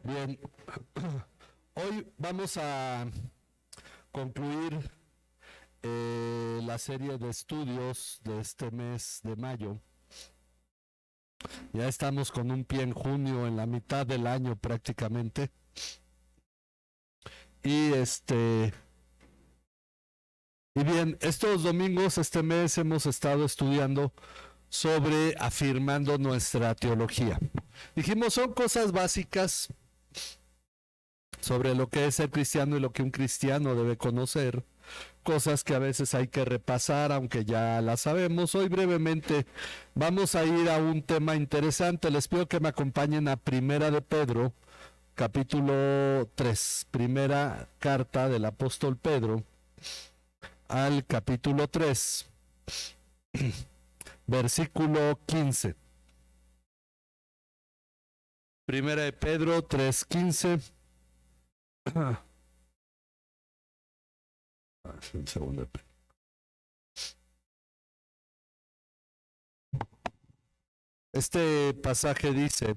Bien, hoy vamos a concluir la serie de estudios de este mes de mayo. Ya estamos con un pie en junio, en la mitad del año prácticamente. Y bien, estos domingos, este mes, hemos estado estudiando sobre afirmando nuestra teología. Dijimos, son cosas básicas sobre lo que es ser cristiano y lo que un cristiano debe conocer, cosas que a veces hay que repasar, aunque ya las sabemos. Hoy brevemente vamos a ir a un tema interesante. Les pido que me acompañen a Primera de Pedro, capítulo 3, primera carta del apóstol Pedro, al capítulo 3, versículo 15. Primera de Pedro 3:15. Un segundo. Este pasaje dice: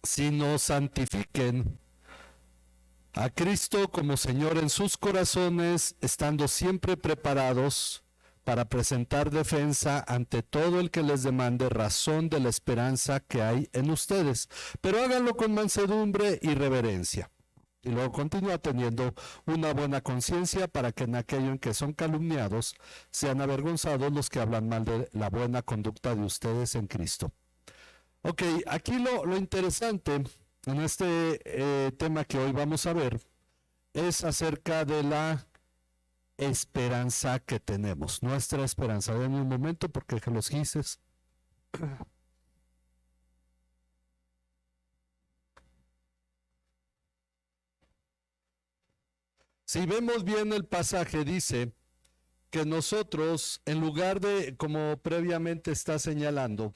si no santifiquen a Cristo como Señor en sus corazones, estando siempre preparados para presentar defensa ante todo el que les demande razón de la esperanza que hay en ustedes, pero háganlo con mansedumbre y reverencia. Y luego continúa: teniendo una buena conciencia, para que en aquello en que son calumniados sean avergonzados los que hablan mal de la buena conducta de ustedes en Cristo. Ok, aquí lo interesante en este tema que hoy vamos a ver es acerca de la esperanza que tenemos, nuestra esperanza. Denme un momento porque dejé los gises. Si vemos bien el pasaje, dice que nosotros, en lugar de, como previamente está señalando,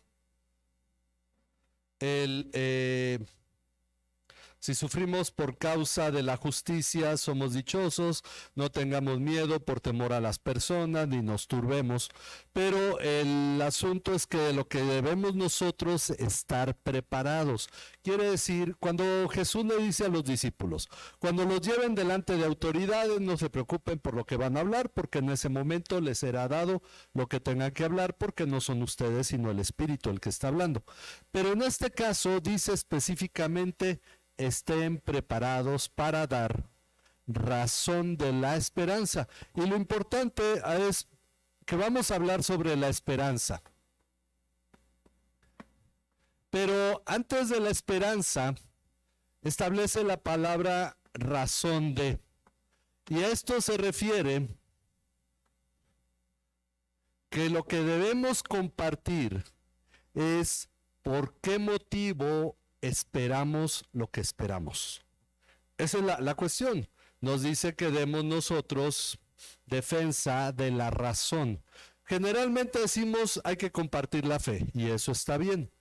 si sufrimos por causa de la justicia, somos dichosos, no tengamos miedo por temor a las personas, ni nos turbemos. Pero el asunto es que lo que debemos nosotros estar preparados. Quiere decir, cuando Jesús le dice a los discípulos, cuando los lleven delante de autoridades, no se preocupen por lo que van a hablar, porque en ese momento les será dado lo que tengan que hablar, porque no son ustedes, sino el Espíritu el que está hablando. Pero en este caso dice específicamente: estén preparados para dar razón de la esperanza. Y lo importante es que vamos a hablar sobre la esperanza. Pero antes de la esperanza, establece la palabra razón de. Y a esto se refiere que lo que debemos compartir es por qué motivo esperamos lo que esperamos. Esa es la cuestión. Nos dice que demos nosotros defensa de la razón. Generalmente decimos hay que compartir la fe, y eso está bien.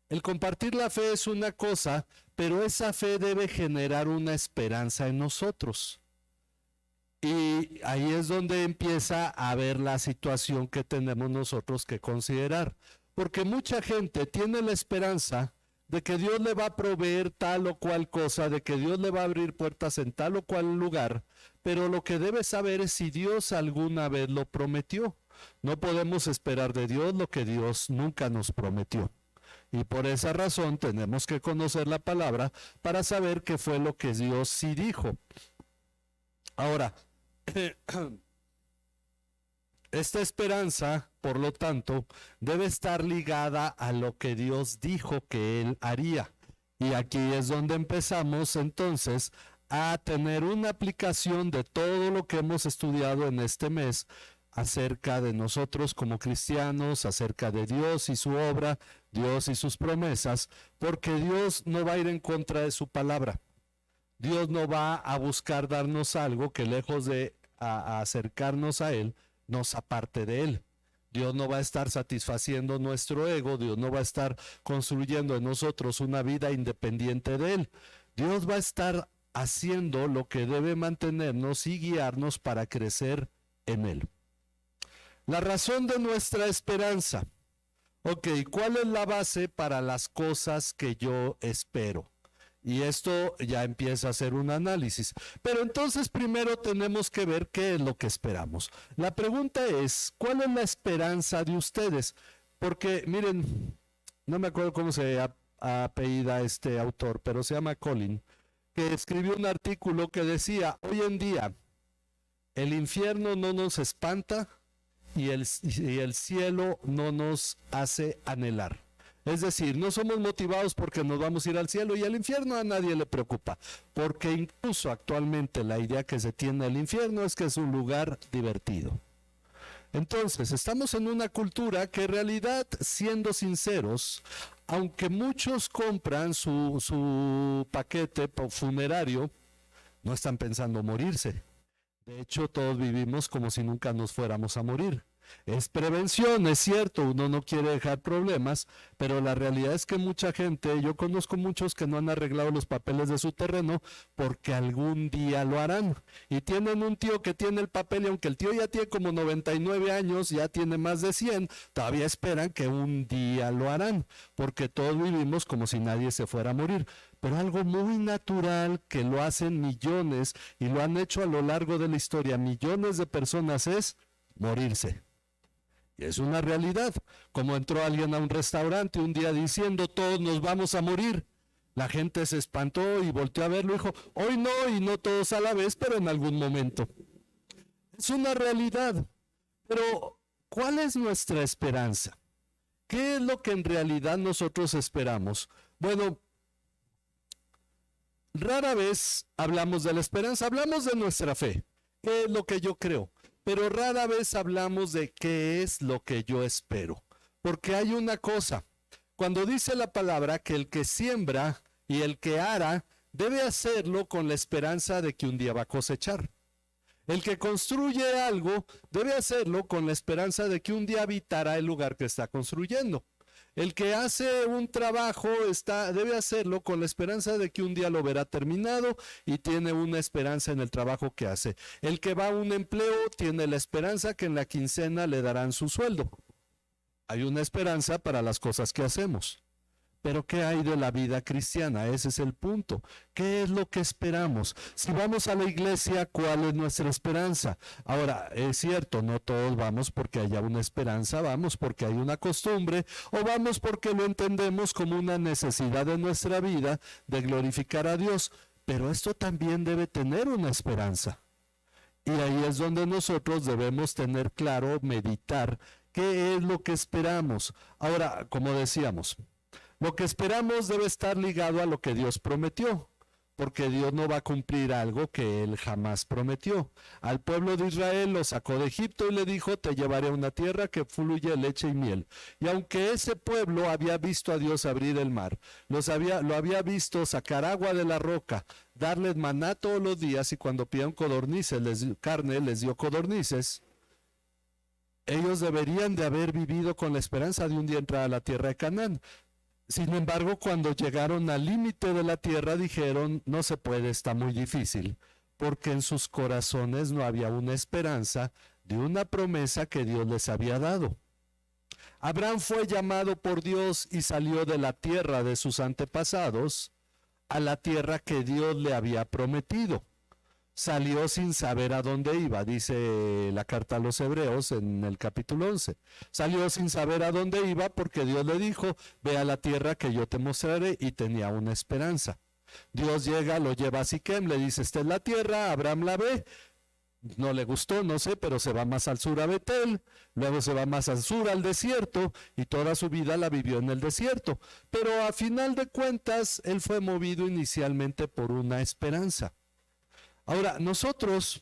El compartir la fe es una cosa, pero esa fe debe generar una esperanza en nosotros. Y ahí es donde empieza a ver la situación que tenemos nosotros que considerar. Porque mucha gente tiene la esperanza de que Dios le va a proveer tal o cual cosa, de que Dios le va a abrir puertas en tal o cual lugar, pero lo que debe saber es si Dios alguna vez lo prometió. No podemos esperar de Dios lo que Dios nunca nos prometió. Y por esa razón tenemos que conocer la palabra para saber qué fue lo que Dios sí dijo. Ahora, esta esperanza, por lo tanto, debe estar ligada a lo que Dios dijo que Él haría. Y aquí es donde empezamos entonces a tener una aplicación de todo lo que hemos estudiado en este mes acerca de nosotros como cristianos, acerca de Dios y su obra, Dios y sus promesas, porque Dios no va a ir en contra de su palabra. Dios no va a buscar darnos algo que, lejos de acercarnos a Él, nos aparte de Él. Dios no va a estar satisfaciendo nuestro ego, Dios no va a estar construyendo en nosotros una vida independiente de Él. Dios va a estar haciendo lo que debe mantenernos y guiarnos para crecer en Él. La razón de nuestra esperanza. Ok, ¿cuál es la base para las cosas que yo espero? Y esto ya empieza a ser un análisis. Pero entonces primero tenemos que ver qué es lo que esperamos. La pregunta es, ¿cuál es la esperanza de ustedes? Porque miren, no me acuerdo cómo se apellida este autor, pero se llama Colin, que escribió un artículo que decía, hoy en día el infierno no nos espanta y el cielo no nos hace anhelar. Es decir, no somos motivados porque nos vamos a ir al cielo y al infierno a nadie le preocupa, porque incluso actualmente la idea que se tiene del infierno es que es un lugar divertido. Entonces, estamos en una cultura que en realidad, siendo sinceros, aunque muchos compran su paquete funerario, no están pensando morirse. De hecho, todos vivimos como si nunca nos fuéramos a morir. Es prevención, es cierto, uno no quiere dejar problemas, pero la realidad es que mucha gente, yo conozco muchos que no han arreglado los papeles de su terreno porque algún día lo harán. Y tienen un tío que tiene el papel y aunque el tío ya tiene como 99 años, ya tiene más de 100, todavía esperan que un día lo harán, porque todos vivimos como si nadie se fuera a morir. Pero algo muy natural que lo hacen millones y lo han hecho a lo largo de la historia, millones de personas, es morirse. Y es una realidad. Como entró alguien a un restaurante un día diciendo, todos nos vamos a morir. La gente se espantó y volteó a verlo y dijo, hoy no, y no todos a la vez, pero en algún momento. Es una realidad. Pero, ¿cuál es nuestra esperanza? ¿Qué es lo que en realidad nosotros esperamos? Bueno, rara vez hablamos de la esperanza, hablamos de nuestra fe, qué es lo que yo creo, pero rara vez hablamos de qué es lo que yo espero. Porque hay una cosa, cuando dice la palabra que el que siembra y el que ara debe hacerlo con la esperanza de que un día va a cosechar. El que construye algo debe hacerlo con la esperanza de que un día habitará el lugar que está construyendo. El que hace un trabajo debe hacerlo con la esperanza de que un día lo verá terminado y tiene una esperanza en el trabajo que hace. El que va a un empleo tiene la esperanza que en la quincena le darán su sueldo. Hay una esperanza para las cosas que hacemos. Pero ¿qué hay de la vida cristiana? Ese es el punto. ¿Qué es lo que esperamos? Si vamos a la iglesia, ¿cuál es nuestra esperanza? Ahora, es cierto, no todos vamos porque haya una esperanza, vamos porque hay una costumbre o vamos porque lo entendemos como una necesidad de nuestra vida de glorificar a Dios. Pero esto también debe tener una esperanza. Y ahí es donde nosotros debemos tener claro, meditar, qué es lo que esperamos. Ahora, como decíamos, lo que esperamos debe estar ligado a lo que Dios prometió, porque Dios no va a cumplir algo que Él jamás prometió. Al pueblo de Israel lo sacó de Egipto y le dijo, te llevaré a una tierra que fluye leche y miel. Y aunque ese pueblo había visto a Dios abrir el mar, lo había visto sacar agua de la roca, darles maná todos los días y cuando pidieron codornices, carne, les dio codornices. Ellos deberían de haber vivido con la esperanza de un día entrar a la tierra de Canaán. Sin embargo, cuando llegaron al límite de la tierra, dijeron, no se puede, está muy difícil, porque en sus corazones no había una esperanza de una promesa que Dios les había dado. Abraham fue llamado por Dios y salió de la tierra de sus antepasados a la tierra que Dios le había prometido. Salió sin saber a dónde iba, dice la carta a los Hebreos en el capítulo 11. Salió sin saber a dónde iba porque Dios le dijo, ve a la tierra que yo te mostraré y tenía una esperanza. Dios llega, lo lleva a Siquem, le dice, esta es la tierra, Abraham la ve, no le gustó, no sé, pero se va más al sur a Betel, luego se va más al sur al desierto y toda su vida la vivió en el desierto. Pero a final de cuentas, él fue movido inicialmente por una esperanza. Ahora, nosotros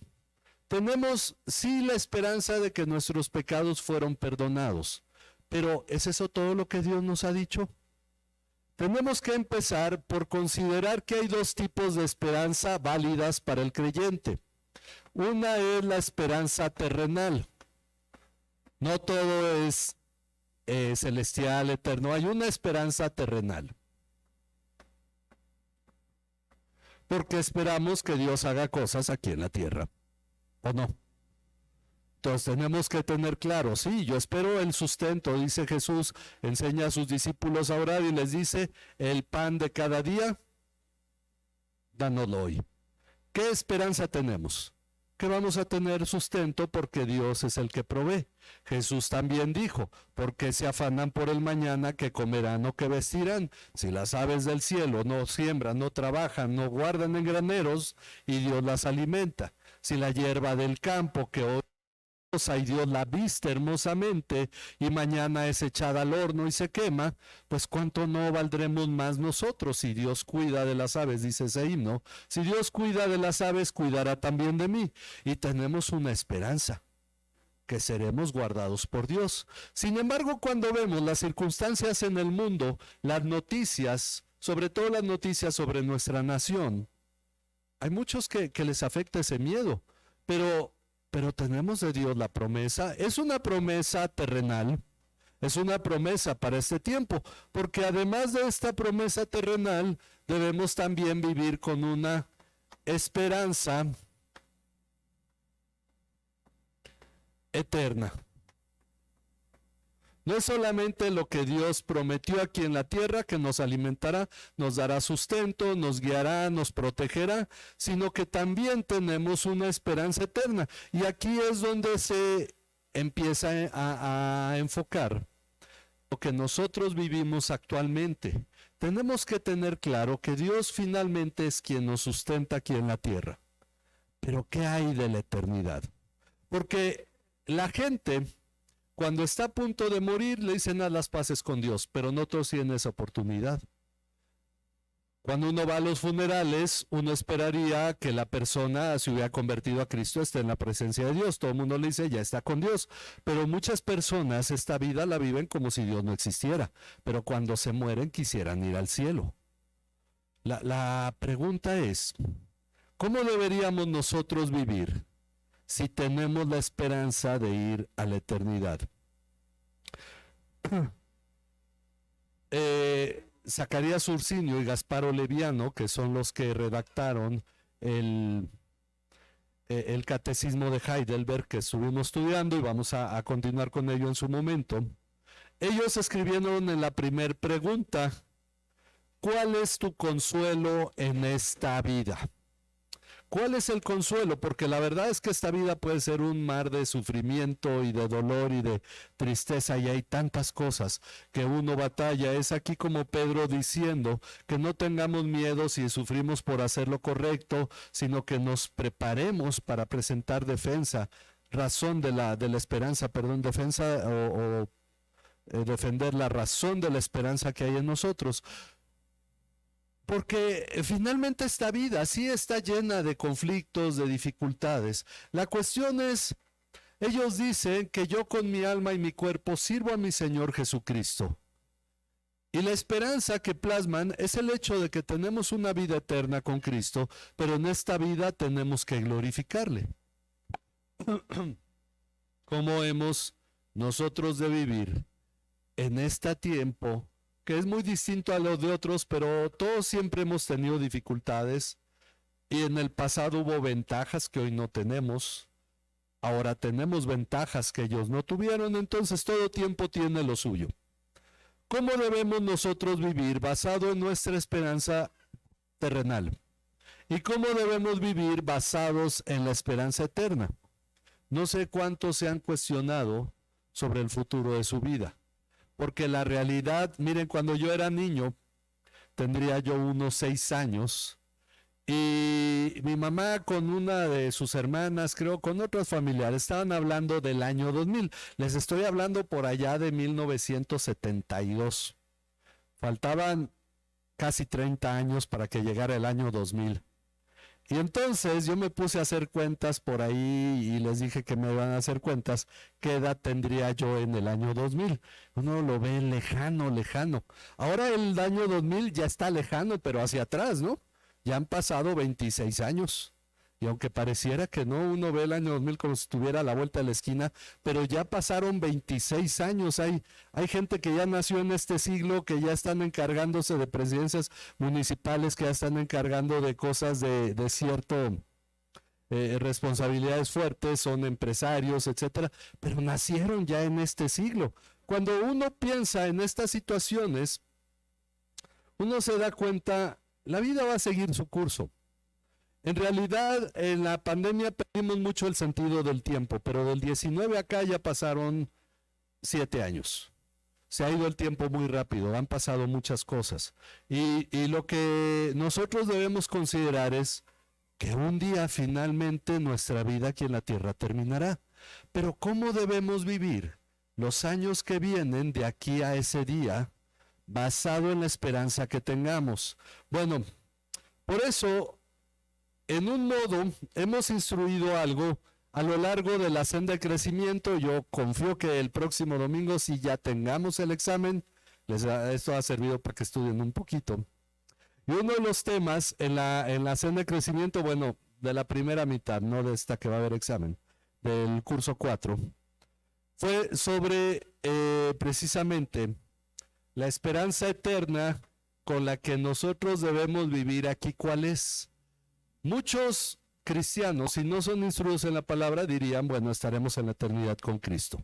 tenemos sí la esperanza de que nuestros pecados fueron perdonados, pero ¿es eso todo lo que Dios nos ha dicho? Tenemos que empezar por considerar que hay dos tipos de esperanza válidas para el creyente. Una es la esperanza terrenal. No todo es celestial, eterno. Hay una esperanza terrenal. Porque esperamos que Dios haga cosas aquí en la tierra, ¿o no? Entonces tenemos que tener claro, sí, yo espero el sustento, dice Jesús, enseña a sus discípulos a orar y les dice, el pan de cada día, dánoslo hoy. ¿Qué esperanza tenemos? Que vamos a tener sustento porque Dios es el que provee. Jesús también dijo, ¿por qué se afanan por el mañana que comerán o que vestirán? Si las aves del cielo no siembran, no trabajan, no guardan en graneros y Dios las alimenta. Si la hierba del campo que hoy y Dios la viste hermosamente y mañana es echada al horno y se quema, pues cuánto no valdremos más nosotros si Dios cuida de las aves, dice ese himno. Si Dios cuida de las aves, cuidará también de mí. Y tenemos una esperanza, que seremos guardados por Dios. Sin embargo, cuando vemos las circunstancias en el mundo, las noticias, sobre todo las noticias sobre nuestra nación, hay muchos que les afecta ese miedo, pero tenemos de Dios la promesa. Es una promesa terrenal, es una promesa para este tiempo, porque además de esta promesa terrenal, debemos también vivir con una esperanza eterna. No es solamente lo que Dios prometió aquí en la tierra, que nos alimentará, nos dará sustento, nos guiará, nos protegerá, sino que también tenemos una esperanza eterna. Y aquí es donde se empieza a enfocar lo que nosotros vivimos actualmente. Tenemos que tener claro que Dios finalmente es quien nos sustenta aquí en la tierra. Pero ¿qué hay de la eternidad? Porque la gente, cuando está a punto de morir, le dicen a las paces con Dios, pero no todos tienen esa oportunidad. Cuando uno va a los funerales, uno esperaría que la persona se hubiera convertido a Cristo, esté en la presencia de Dios. Todo el mundo le dice, ya está con Dios. Pero muchas personas esta vida la viven como si Dios no existiera. Pero cuando se mueren quisieran ir al cielo. La pregunta es, ¿cómo deberíamos nosotros vivir si tenemos la esperanza de ir a la eternidad? Zacarías Ursinio y Gaspar Oleviano, que son los que redactaron el catecismo de Heidelberg, que estuvimos estudiando y vamos a continuar con ello en su momento, ellos escribieron en la primera pregunta, ¿cuál es tu consuelo en esta vida? ¿Cuál es el consuelo? Porque la verdad es que esta vida puede ser un mar de sufrimiento y de dolor y de tristeza, y hay tantas cosas que uno batalla. Es aquí como Pedro diciendo que no tengamos miedo si sufrimos por hacer lo correcto, sino que nos preparemos para presentar defensa, defender la razón de la esperanza que hay en nosotros. Porque finalmente esta vida sí está llena de conflictos, de dificultades. La cuestión es, ellos dicen que yo con mi alma y mi cuerpo sirvo a mi Señor Jesucristo. Y la esperanza que plasman es el hecho de que tenemos una vida eterna con Cristo, pero en esta vida tenemos que glorificarle. ¿Cómo hemos nosotros de vivir en este tiempo, que es muy distinto a lo de otros, pero todos siempre hemos tenido dificultades y en el pasado hubo ventajas que hoy no tenemos, ahora tenemos ventajas que ellos no tuvieron, entonces todo tiempo tiene lo suyo. ¿Cómo debemos nosotros vivir basado en nuestra esperanza terrenal? ¿Y cómo debemos vivir basados en la esperanza eterna? No sé cuántos se han cuestionado sobre el futuro de su vida. Porque la realidad, miren, cuando yo era niño, tendría yo unos 6 años, y mi mamá con una de sus hermanas, creo, con otros familiares, estaban hablando del año 2000. Les estoy hablando por allá de 1972. Faltaban casi 30 años para que llegara el año 2000. Y entonces yo me puse a hacer cuentas por ahí y les dije que me iban a hacer cuentas qué edad tendría yo en el año 2000. Uno lo ve lejano, lejano. Ahora el año 2000 ya está lejano, pero hacia atrás, ¿no? Ya han pasado 26 años. Y aunque pareciera que no, uno ve el año 2000 como si estuviera a la vuelta de la esquina, pero ya pasaron 26 años. Hay gente que ya nació en este siglo, que ya están encargándose de presidencias municipales, que ya están encargando de cosas de cierto responsabilidades fuertes, son empresarios, etcétera, pero nacieron ya en este siglo. Cuando uno piensa en estas situaciones, uno se da cuenta, la vida va a seguir su curso. En realidad, en la pandemia perdimos mucho el sentido del tiempo, pero del 19 acá ya pasaron 7 años. Se ha ido el tiempo muy rápido, han pasado muchas cosas. Y lo que nosotros debemos considerar es que un día finalmente nuestra vida aquí en la tierra terminará. Pero ¿cómo debemos vivir los años que vienen de aquí a ese día basado en la esperanza que tengamos? Bueno, por eso, en un modo, hemos instruido algo a lo largo de la senda de crecimiento. Yo confío que el próximo domingo, si ya tengamos el examen, esto ha servido para que estudien un poquito. Y uno de los temas en la senda de crecimiento, bueno, de la primera mitad, no de esta que va a haber examen, del curso 4, fue sobre precisamente la esperanza eterna con la que nosotros debemos vivir aquí. ¿Cuál es? Muchos cristianos, si no son instruidos en la palabra, dirían, bueno, estaremos en la eternidad con Cristo.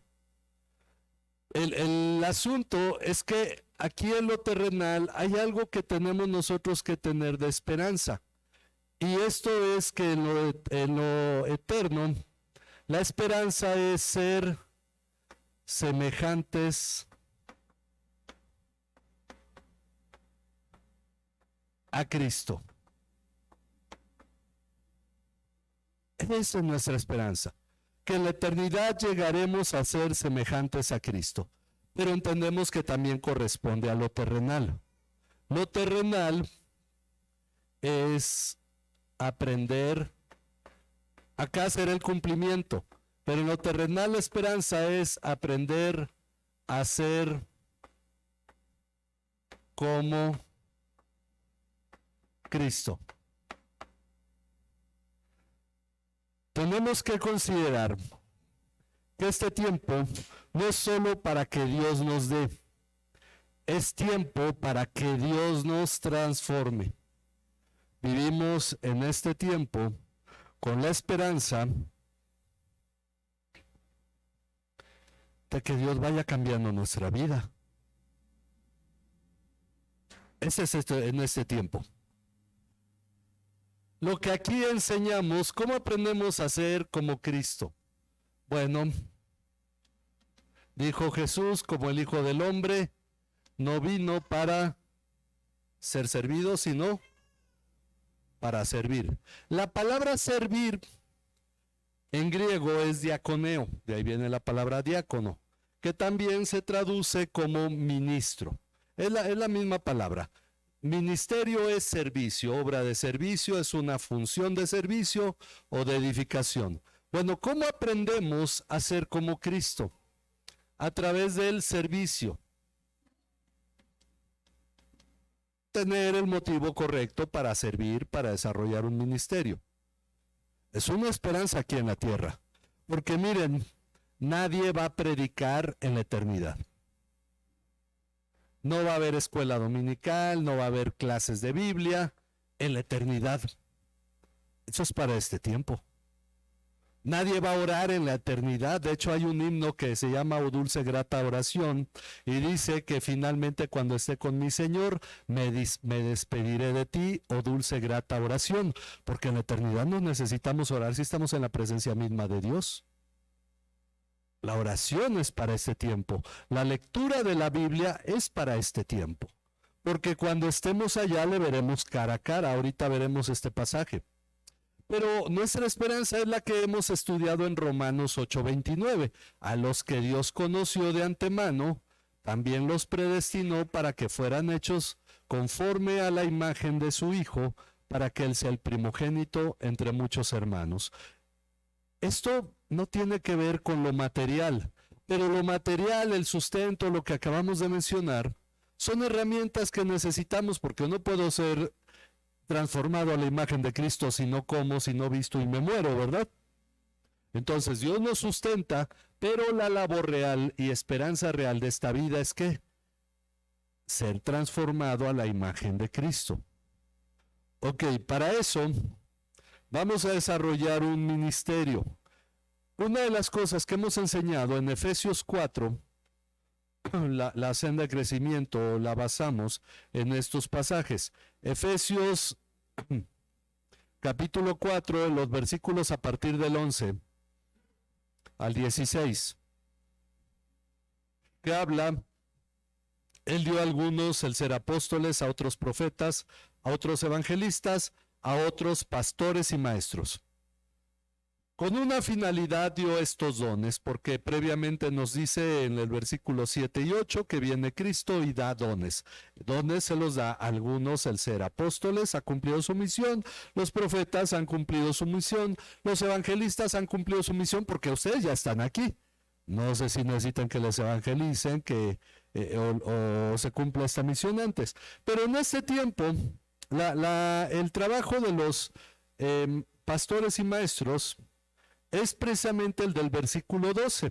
El asunto es que aquí en lo terrenal hay algo que tenemos nosotros que tener de esperanza. Y esto es que en lo eterno, la esperanza es ser semejantes a Cristo. Esa es nuestra esperanza, que en la eternidad llegaremos a ser semejantes a Cristo. Pero entendemos que también corresponde a lo terrenal. Lo terrenal es aprender, acá será el cumplimiento, pero en lo terrenal la esperanza es aprender a ser como Cristo. Tenemos que considerar que este tiempo no es solo para que Dios nos dé, es tiempo para que Dios nos transforme. Vivimos en este tiempo con la esperanza de que Dios vaya cambiando nuestra vida. Ese es en este tiempo. Lo que aquí enseñamos, ¿cómo aprendemos a ser como Cristo? Bueno, dijo Jesús, como el Hijo del Hombre, no vino para ser servido, sino para servir. La palabra servir en griego es diaconeo, de ahí viene la palabra diácono, que también se traduce como ministro. Es la misma palabra. Ministerio es servicio, obra de servicio, es una función de servicio o de edificación. Bueno, ¿cómo aprendemos a ser como Cristo? A través del servicio. Tener el motivo correcto para servir, para desarrollar un ministerio. Es una esperanza aquí en la tierra. Porque miren, nadie va a predicar en la eternidad. No va a haber escuela dominical, no va a haber clases de Biblia en la eternidad. Eso es para este tiempo. Nadie va a orar en la eternidad. De hecho, hay un himno que se llama O Dulce Grata Oración y dice que finalmente cuando esté con mi Señor me despediré de ti, oh dulce grata oración. Porque en la eternidad no necesitamos orar si estamos en la presencia misma de Dios. La oración es para este tiempo. La lectura de la Biblia es para este tiempo. Porque cuando estemos allá le veremos cara a cara. Ahorita veremos este pasaje. Pero nuestra esperanza es la que hemos estudiado en Romanos 8:29. A los que Dios conoció de antemano, también los predestinó para que fueran hechos conforme a la imagen de su Hijo, para que Él sea el primogénito entre muchos hermanos. Esto no tiene que ver con lo material, pero lo material, el sustento, lo que acabamos de mencionar, son herramientas que necesitamos porque no puedo ser transformado a la imagen de Cristo si no como, si no visto y me muero, ¿verdad? Entonces Dios nos sustenta, pero la labor real y esperanza real de esta vida es que ser transformado a la imagen de Cristo. Ok, para eso Vamos a desarrollar un ministerio. Una de las cosas que hemos enseñado en Efesios 4, la senda de crecimiento la basamos en estos pasajes. Efesios capítulo 4, los versículos a partir del 11 al 16, que habla, él dio a algunos el ser apóstoles, a otros profetas, a otros evangelistas, a otros pastores y maestros. Con una finalidad dio estos dones, porque previamente nos dice en el versículo 7 y 8 que viene Cristo y da dones. Dones se los da a algunos el ser apóstoles, ha cumplido su misión, los profetas han cumplido su misión, los evangelistas han cumplido su misión porque ustedes ya están aquí. No sé si necesitan que les evangelicen, o se cumpla esta misión antes. Pero en este tiempo, el trabajo de los pastores y maestros es precisamente el del versículo 12,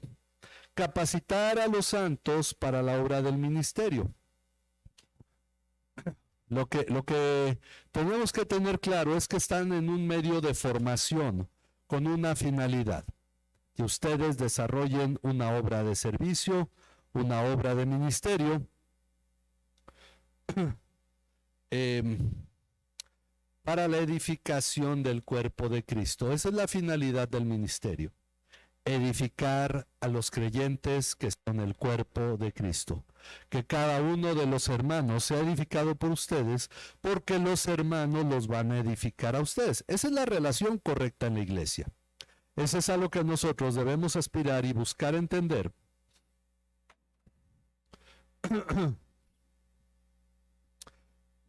capacitar a los santos para la obra del ministerio. Lo que tenemos que tener claro es que están en un medio de formación con una finalidad, que ustedes desarrollen una obra de servicio, una obra de ministerio, para la edificación del cuerpo de Cristo. Esa es la finalidad del ministerio. Edificar a los creyentes que son el cuerpo de Cristo. Que cada uno de los hermanos sea edificado por ustedes, porque los hermanos los van a edificar a ustedes. Esa es la relación correcta en la iglesia. Eso es a lo que nosotros debemos aspirar y buscar entender.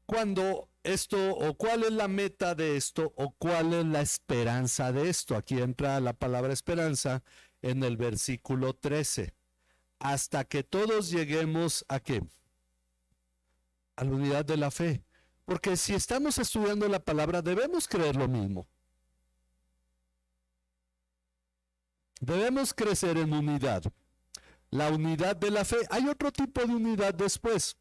Cuando esto, o cuál es la meta de esto, o cuál es la esperanza de esto. Aquí entra la palabra esperanza en el versículo 13. Hasta que todos lleguemos ¿a qué? A la unidad de la fe. Porque si estamos estudiando la palabra, debemos creer lo mismo. Debemos crecer en unidad. La unidad de la fe. Hay otro tipo de unidad después.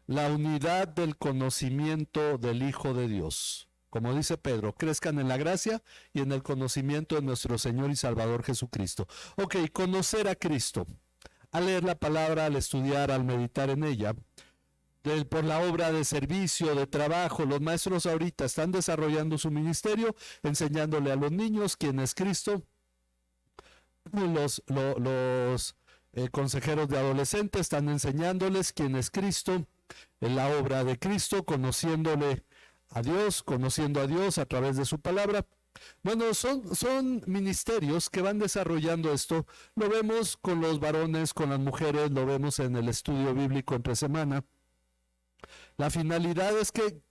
La unidad del conocimiento del Hijo de Dios. Como dice Pedro, crezcan en la gracia y en el conocimiento de nuestro Señor y Salvador Jesucristo. Ok, conocer a Cristo. Al leer la palabra, al estudiar, al meditar en ella, por la obra de servicio, de trabajo, los maestros ahorita están desarrollando su ministerio, enseñándole a los niños quién es Cristo. Los consejeros de adolescentes están enseñándoles quién es Cristo, en la obra de Cristo, conociéndole a Dios, conociendo a Dios a través de su palabra. Bueno, son ministerios que van desarrollando esto. Lo vemos con los varones, con las mujeres, lo vemos en el estudio bíblico entre semana. La finalidad es que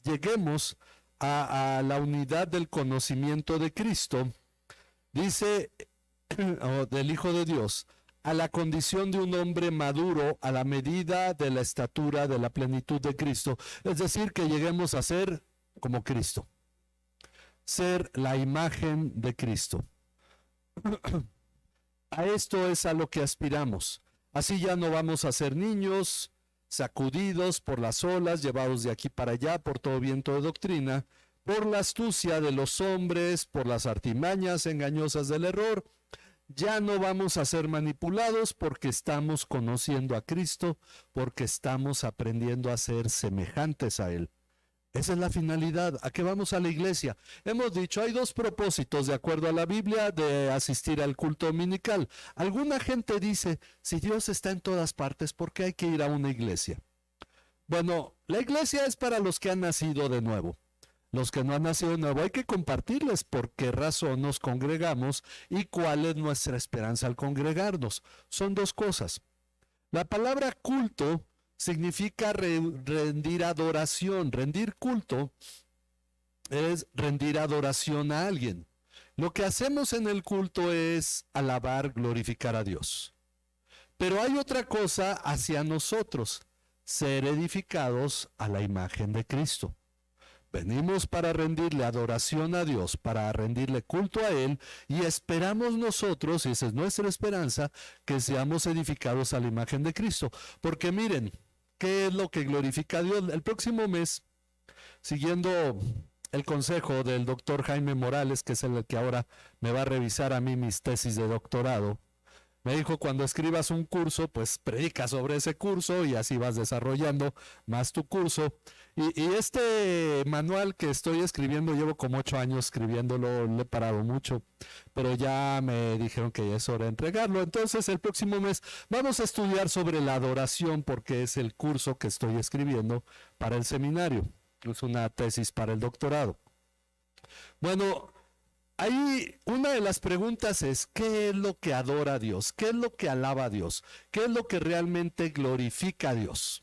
lleguemos a la unidad del conocimiento de Cristo, dice, del Hijo de Dios, a la condición de un hombre maduro a la medida de la estatura de la plenitud de Cristo. Es decir, que lleguemos a ser como Cristo. Ser la imagen de Cristo. A esto es a lo que aspiramos. Así ya no vamos a ser niños sacudidos por las olas, llevados de aquí para allá por todo viento de doctrina, por la astucia de los hombres, por las artimañas engañosas del error. Ya no vamos a ser manipulados porque estamos conociendo a Cristo, porque estamos aprendiendo a ser semejantes a Él. Esa es la finalidad. ¿A qué vamos a la iglesia? Hemos dicho, hay dos propósitos de acuerdo a la Biblia de asistir al culto dominical. Alguna gente dice, si Dios está en todas partes, ¿por qué hay que ir a una iglesia? Bueno, la iglesia es para los que han nacido de nuevo. Los que no han nacido de nuevo hay que compartirles por qué razón nos congregamos y cuál es nuestra esperanza al congregarnos. Son dos cosas. La palabra culto significa rendir adoración. Rendir culto es rendir adoración a alguien. Lo que hacemos en el culto es alabar, glorificar a Dios. Pero hay otra cosa hacia nosotros, ser edificados a la imagen de Cristo. Venimos para rendirle adoración a Dios, para rendirle culto a Él, y esperamos nosotros, y esa es nuestra esperanza, que seamos edificados a la imagen de Cristo. Porque miren, ¿qué es lo que glorifica a Dios? El próximo mes, siguiendo el consejo del doctor Jaime Morales, que es el que ahora me va a revisar a mí mis tesis de doctorado. Me dijo, cuando escribas un curso, pues predica sobre ese curso y así vas desarrollando más tu curso. Y este manual que estoy escribiendo, llevo como 8 años escribiéndolo, le he parado mucho, pero ya me dijeron que ya es hora de entregarlo. Entonces el próximo mes vamos a estudiar sobre la adoración, porque es el curso que estoy escribiendo para el seminario. Es una tesis para el doctorado. Bueno, ahí una de las preguntas es, ¿qué es lo que adora a Dios? ¿Qué es lo que alaba a Dios? ¿Qué es lo que realmente glorifica a Dios?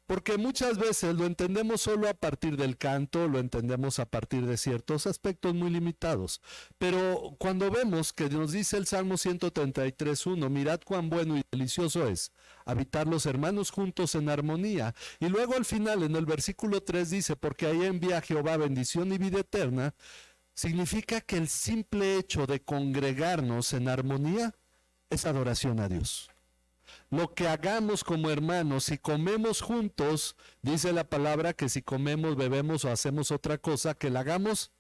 Porque muchas veces lo entendemos solo a partir del canto, lo entendemos a partir de ciertos aspectos muy limitados. Pero cuando vemos que nos dice el Salmo 133:1, mirad cuán bueno y delicioso es habitar los hermanos juntos en armonía. Y luego al final en el versículo 3 dice, porque ahí envía Jehová bendición y vida eterna, significa que el simple hecho de congregarnos en armonía es adoración a Dios. Lo que hagamos como hermanos, si comemos juntos, dice la palabra que si comemos, bebemos o hacemos otra cosa, que la hagamos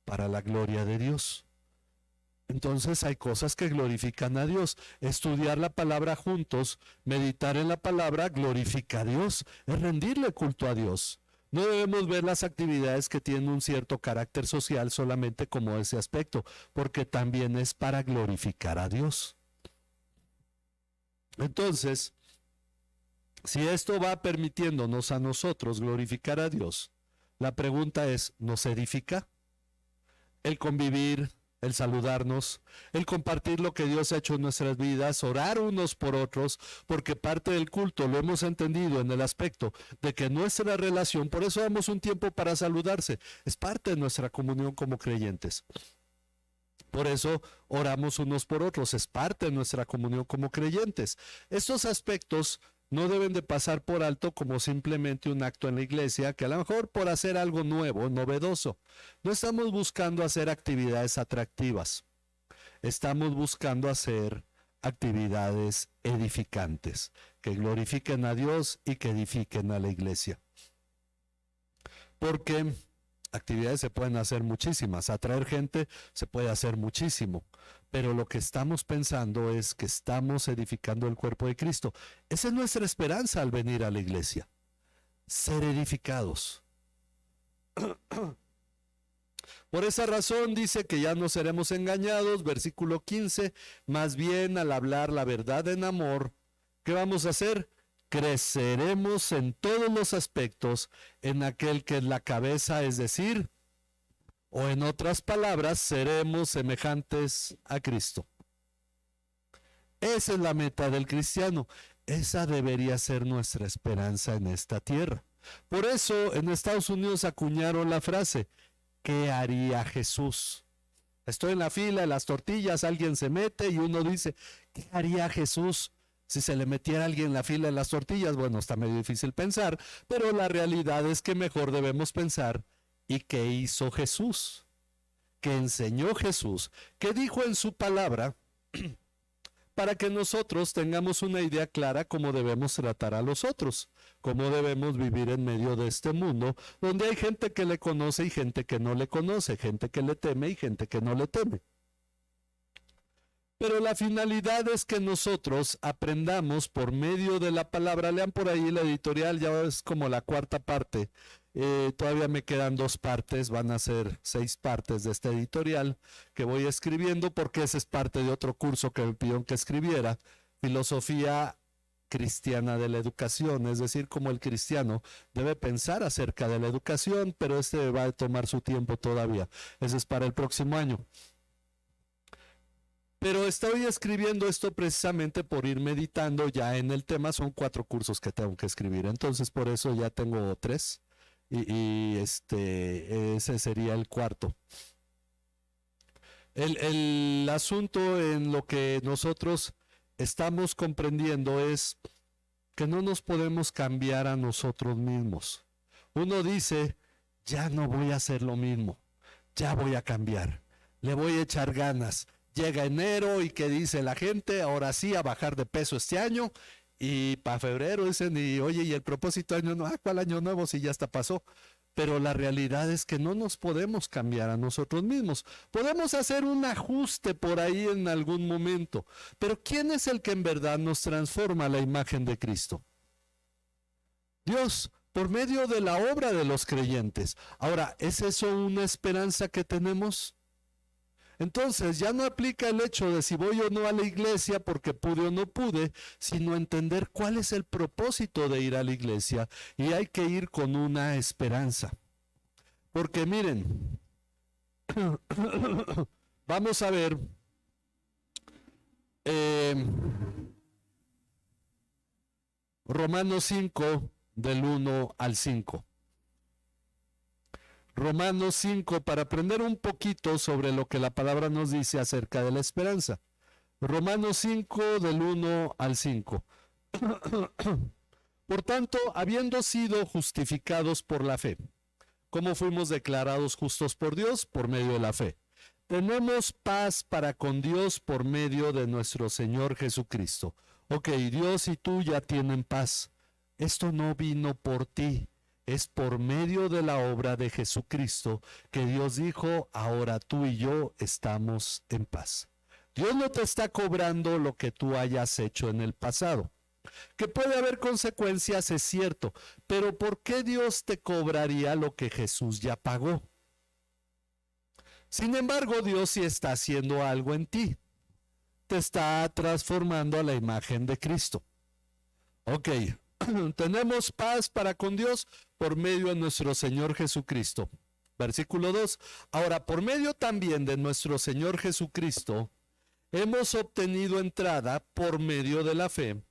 para la gloria de Dios. Entonces hay cosas que glorifican a Dios. Estudiar la palabra juntos, meditar en la palabra, glorifica a Dios, es rendirle culto a Dios. No debemos ver las actividades que tienen un cierto carácter social solamente como ese aspecto, porque también es para glorificar a Dios. Entonces, si esto va permitiéndonos a nosotros glorificar a Dios, la pregunta es, ¿nos edifica? El convivir, el saludarnos, el compartir lo que Dios ha hecho en nuestras vidas, orar unos por otros, porque parte del culto lo hemos entendido en el aspecto de que nuestra relación, por eso damos un tiempo para saludarse, es parte de nuestra comunión como creyentes. Por eso oramos unos por otros, es parte de nuestra comunión como creyentes. Estos aspectos no deben de pasar por alto como simplemente un acto en la iglesia, que a lo mejor por hacer algo nuevo, novedoso. No estamos buscando hacer actividades atractivas, estamos buscando hacer actividades edificantes, que glorifiquen a Dios y que edifiquen a la iglesia. Porque actividades se pueden hacer muchísimas, atraer gente se puede hacer muchísimo, pero lo que estamos pensando es que estamos edificando el cuerpo de Cristo. Esa es nuestra esperanza al venir a la iglesia, ser edificados. Por esa razón dice que ya no seremos engañados, versículo 15, más bien al hablar la verdad en amor, ¿qué vamos a hacer? Creceremos en todos los aspectos en aquel que es la cabeza, es decir, o en otras palabras, seremos semejantes a Cristo. Esa es la meta del cristiano. Esa debería ser nuestra esperanza en esta tierra. Por eso en Estados Unidos acuñaron la frase, ¿qué haría Jesús? Estoy en la fila de las tortillas, alguien se mete y uno dice, ¿qué haría Jesús? Si se le metiera alguien en la fila de las tortillas, bueno, está medio difícil pensar, pero la realidad es que mejor debemos pensar, ¿y qué hizo Jesús? ¿Qué enseñó Jesús? ¿Qué dijo en su palabra? Para que nosotros tengamos una idea clara cómo debemos tratar a los otros, cómo debemos vivir en medio de este mundo, donde hay gente que le conoce y gente que no le conoce, gente que le teme y gente que no le teme. Pero la finalidad es que nosotros aprendamos por medio de la palabra. Lean por ahí la editorial, ya es como la cuarta parte. Todavía me quedan 2 partes, van a ser 6 partes de esta editorial que voy escribiendo, porque esa es parte de otro curso que me pidieron que escribiera, Filosofía Cristiana de la Educación, es decir, cómo el cristiano debe pensar acerca de la educación, pero este va a tomar su tiempo todavía. Ese es para el próximo año. Pero estoy escribiendo esto precisamente por ir meditando ya en el tema. Son 4 cursos que tengo que escribir, entonces por eso ya tengo 3 y ese sería el 4. El asunto en lo que nosotros estamos comprendiendo es que no nos podemos cambiar a nosotros mismos. Uno dice, ya no voy a hacer lo mismo, ya voy a cambiar, le voy a echar ganas. Llega enero y ¿qué dice la gente? Ahora sí, a bajar de peso este año. Y para febrero dicen, y oye, ¿y el propósito de año nuevo? ¿Cuál año nuevo si ya hasta pasó? pero la realidad es que no nos podemos cambiar a nosotros mismos. Podemos hacer un ajuste por ahí en algún momento, pero ¿quién es el que en verdad nos transforma a la imagen de Cristo? Dios, por medio de la obra de los creyentes. Ahora, ¿es eso una esperanza que tenemos? Entonces ya no aplica el hecho de si voy o no a la iglesia porque pude o no pude, sino entender cuál es el propósito de ir a la iglesia, y hay que ir con una esperanza. Porque miren, vamos a ver Romanos 5 del 1 al 5. Romanos 5, para aprender un poquito sobre lo que la palabra nos dice acerca de la esperanza. Romanos 5 del 1 al 5. Por tanto, habiendo sido justificados por la fe, ¿cómo fuimos declarados justos por Dios? Por medio de la fe. Tenemos paz para con Dios por medio de nuestro Señor Jesucristo. Ok, Dios y tú ya tienen paz. Esto no vino por ti. Es por medio de la obra de Jesucristo que Dios dijo, ahora tú y yo estamos en paz. Dios no te está cobrando lo que tú hayas hecho en el pasado. Que puede haber consecuencias, es cierto, pero ¿por qué Dios te cobraría lo que Jesús ya pagó? Sin embargo, Dios sí está haciendo algo en ti. Te está transformando a la imagen de Cristo. Ok. Tenemos paz para con Dios por medio de nuestro Señor Jesucristo. Versículo 2. Ahora, por medio también de nuestro Señor Jesucristo, hemos obtenido entrada por medio de la fe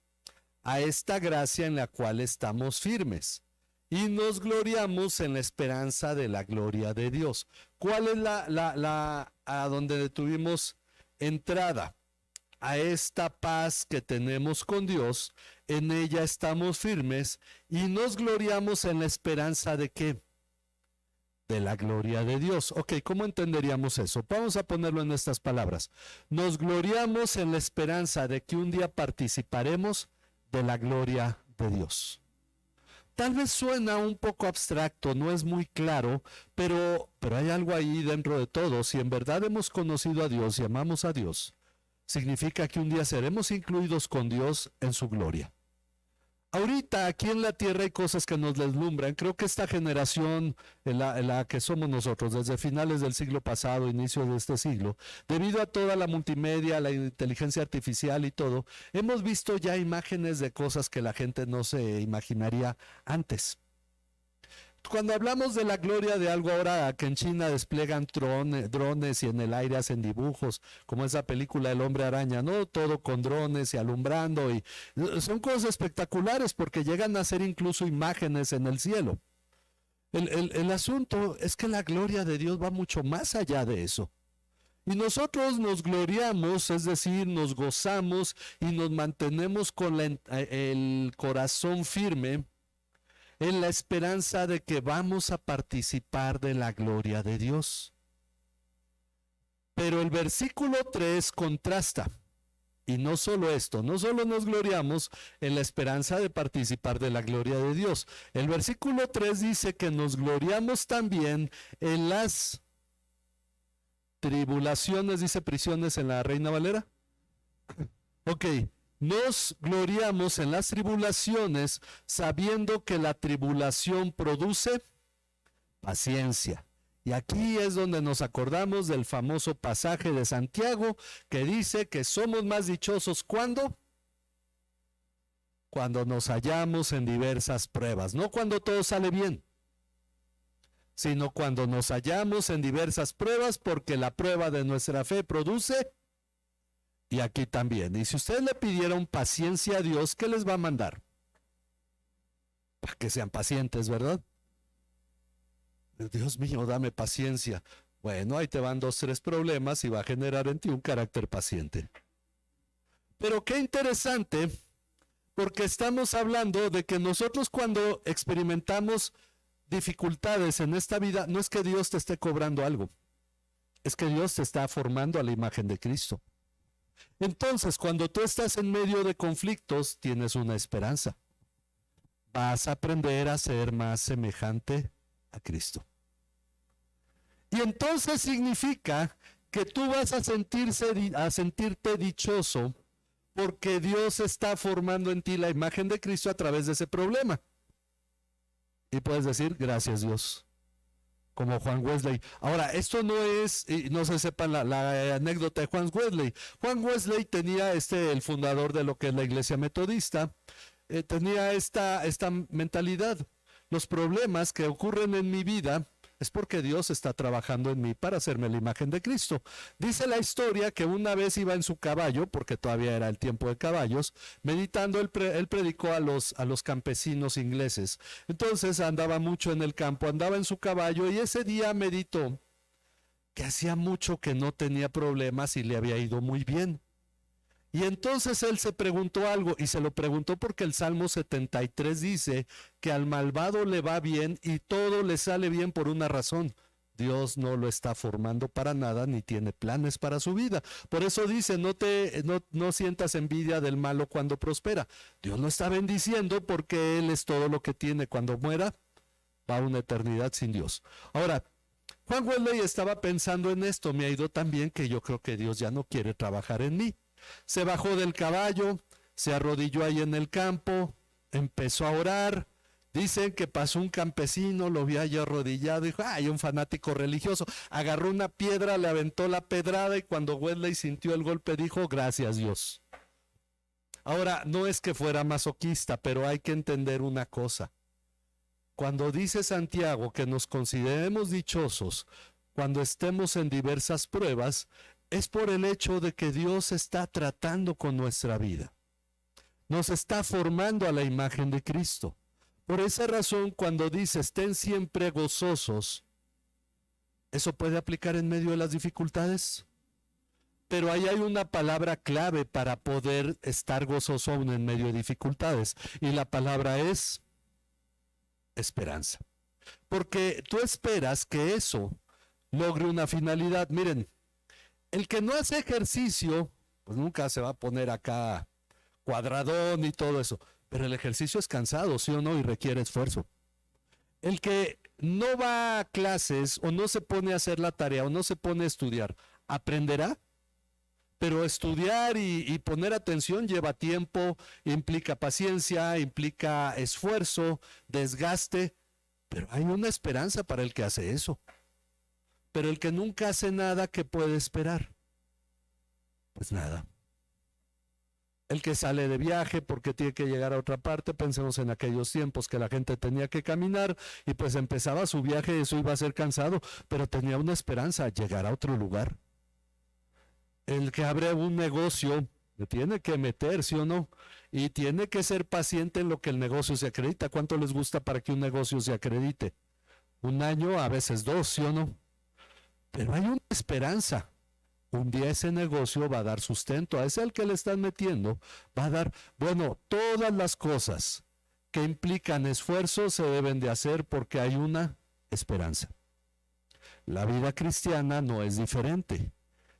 a esta gracia en la cual estamos firmes y nos gloriamos en la esperanza de la gloria de Dios. ¿Cuál es a donde tuvimos entrada? A esta paz que tenemos con Dios, en ella estamos firmes y nos gloriamos en la esperanza de ¿qué? De la gloria de Dios. Ok, ¿cómo entenderíamos eso? Vamos a ponerlo en estas palabras. Nos gloriamos en la esperanza de que un día participaremos de la gloria de Dios. Tal vez suena un poco abstracto, no es muy claro, pero hay algo ahí dentro de todo. Si en verdad hemos conocido a Dios y amamos a Dios, significa que un día seremos incluidos con Dios en su gloria. Ahorita aquí en la tierra hay cosas que nos deslumbran. Creo que esta generación en la que somos nosotros, desde finales del siglo pasado, inicios de este siglo, debido a toda la multimedia, la inteligencia artificial y todo, hemos visto ya imágenes de cosas que la gente no se imaginaría antes. Cuando hablamos de la gloria de algo ahora, que en China despliegan drones y en el aire hacen dibujos, como esa película El Hombre Araña, ¿no? Todo con drones y alumbrando, y son cosas espectaculares porque llegan a hacer incluso imágenes en el cielo. El asunto es que la gloria de Dios va mucho más allá de eso. Y nosotros nos gloriamos, es decir, nos gozamos y nos mantenemos con el corazón firme en la esperanza de que vamos a participar de la gloria de Dios. Pero el versículo 3 contrasta. Y no solo esto, no solo nos gloriamos en la esperanza de participar de la gloria de Dios. El versículo 3 dice que nos gloriamos también en las tribulaciones, dice prisiones en la Reina Valera. Ok. Nos gloriamos en las tribulaciones, sabiendo que la tribulación produce paciencia. Y aquí es donde nos acordamos del famoso pasaje de Santiago que dice que somos más dichosos cuando nos hallamos en diversas pruebas, no cuando todo sale bien, sino cuando nos hallamos en diversas pruebas, porque la prueba de nuestra fe produce. Y aquí también. Y si ustedes le pidieron paciencia a Dios, ¿qué les va a mandar? Para que sean pacientes, ¿verdad? Dios mío, dame paciencia. Bueno, ahí te van 2, 3 problemas y va a generar en ti un carácter paciente. Pero qué interesante, porque estamos hablando de que nosotros cuando experimentamos dificultades en esta vida, no es que Dios te esté cobrando algo, es que Dios te está formando a la imagen de Cristo. Entonces, cuando tú estás en medio de conflictos, tienes una esperanza. Vas a aprender a ser más semejante a Cristo. Y entonces significa que tú vas a sentirte dichoso porque Dios está formando en ti la imagen de Cristo a través de ese problema. Y puedes decir, gracias Dios, como Juan Wesley. Ahora, esto no es, no se sepan la anécdota de Juan Wesley. Juan Wesley tenía el fundador de lo que es la iglesia metodista, tenía esta mentalidad. Los problemas que ocurren en mi vida es porque Dios está trabajando en mí para hacerme la imagen de Cristo. Dice la historia que una vez iba en su caballo, porque todavía era el tiempo de caballos, meditando, él predicó a los campesinos ingleses. Entonces andaba mucho en el campo, andaba en su caballo y ese día meditó que hacía mucho que no tenía problemas y le había ido muy bien. Y entonces él se preguntó algo, y se lo preguntó porque el Salmo 73 dice que al malvado le va bien y todo le sale bien por una razón. Dios no lo está formando para nada ni tiene planes para su vida. Por eso dice, no sientas envidia del malo cuando prospera. Dios lo está bendiciendo porque Él es todo lo que tiene. Cuando muera, va a una eternidad sin Dios. Ahora, Juan Wesley estaba pensando en esto, me ha ido tan bien que yo creo que Dios ya no quiere trabajar en mí. Se bajó del caballo, se arrodilló ahí en el campo, empezó a orar. Dicen que pasó un campesino, lo vio allí arrodillado, dijo, hay un fanático religioso. Agarró una piedra, le aventó la pedrada y cuando Wesley sintió el golpe dijo, gracias Dios. Ahora, no es que fuera masoquista, pero hay que entender una cosa. Cuando dice Santiago que nos consideremos dichosos cuando estemos en diversas pruebas, es por el hecho de que Dios está tratando con nuestra vida. Nos está formando a la imagen de Cristo. Por esa razón, cuando dice estén siempre gozosos, ¿eso puede aplicar en medio de las dificultades? Pero ahí hay una palabra clave para poder estar gozoso aún en medio de dificultades. Y la palabra es esperanza. Porque tú esperas que eso logre una finalidad. Miren, el que no hace ejercicio, pues nunca se va a poner acá cuadradón y todo eso. Pero el ejercicio es cansado, ¿sí o no? Y requiere esfuerzo. El que no va a clases o no se pone a hacer la tarea o no se pone a estudiar, ¿aprenderá? Pero estudiar y poner atención lleva tiempo, implica paciencia, implica esfuerzo, desgaste. Pero hay una esperanza para el que hace eso. Pero el que nunca hace nada, ¿qué puede esperar? Pues nada. El que sale de viaje porque tiene que llegar a otra parte, pensemos en aquellos tiempos que la gente tenía que caminar y pues empezaba su viaje y eso iba a ser cansado, pero tenía una esperanza, llegar a otro lugar. El que abre un negocio, le tiene que meter, ¿sí o no? Y tiene que ser paciente en lo que el negocio se acredita. ¿Cuánto les gusta para que un negocio se acredite? 1 año, a veces 2, ¿sí o no? Pero hay una esperanza. Un día ese negocio va a dar sustento, a ese al que le están metiendo, va a dar, bueno, todas las cosas que implican esfuerzo se deben de hacer porque hay una esperanza. La vida cristiana no es diferente.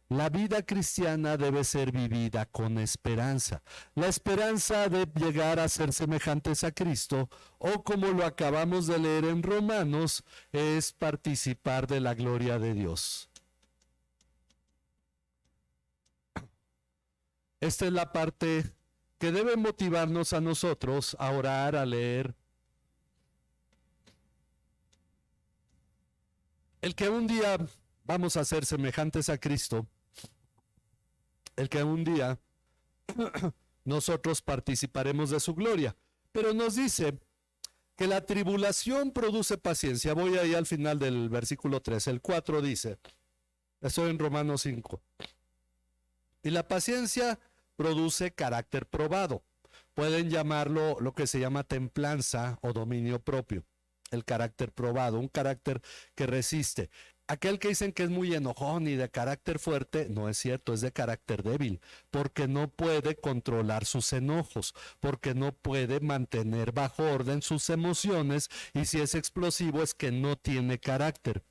La vida cristiana debe ser vivida con esperanza. La esperanza de llegar a ser semejantes a Cristo, o como lo acabamos de leer en Romanos, es participar de la gloria de Dios. Esta es la parte que debe motivarnos a nosotros a orar, a leer. El que un día vamos a ser semejantes a Cristo, el que un día nosotros participaremos de su gloria. Pero nos dice que la tribulación produce paciencia. Voy ahí al final del versículo 3, el 4 dice, estoy en Romanos 5. Y la paciencia produce carácter probado. Pueden llamarlo lo que se llama templanza o dominio propio. El carácter probado, un carácter que resiste. Aquel que dicen que es muy enojón y de carácter fuerte, no es cierto, es de carácter débil, porque no puede controlar sus enojos, porque no puede mantener bajo orden sus emociones, y si es explosivo es que no tiene carácter.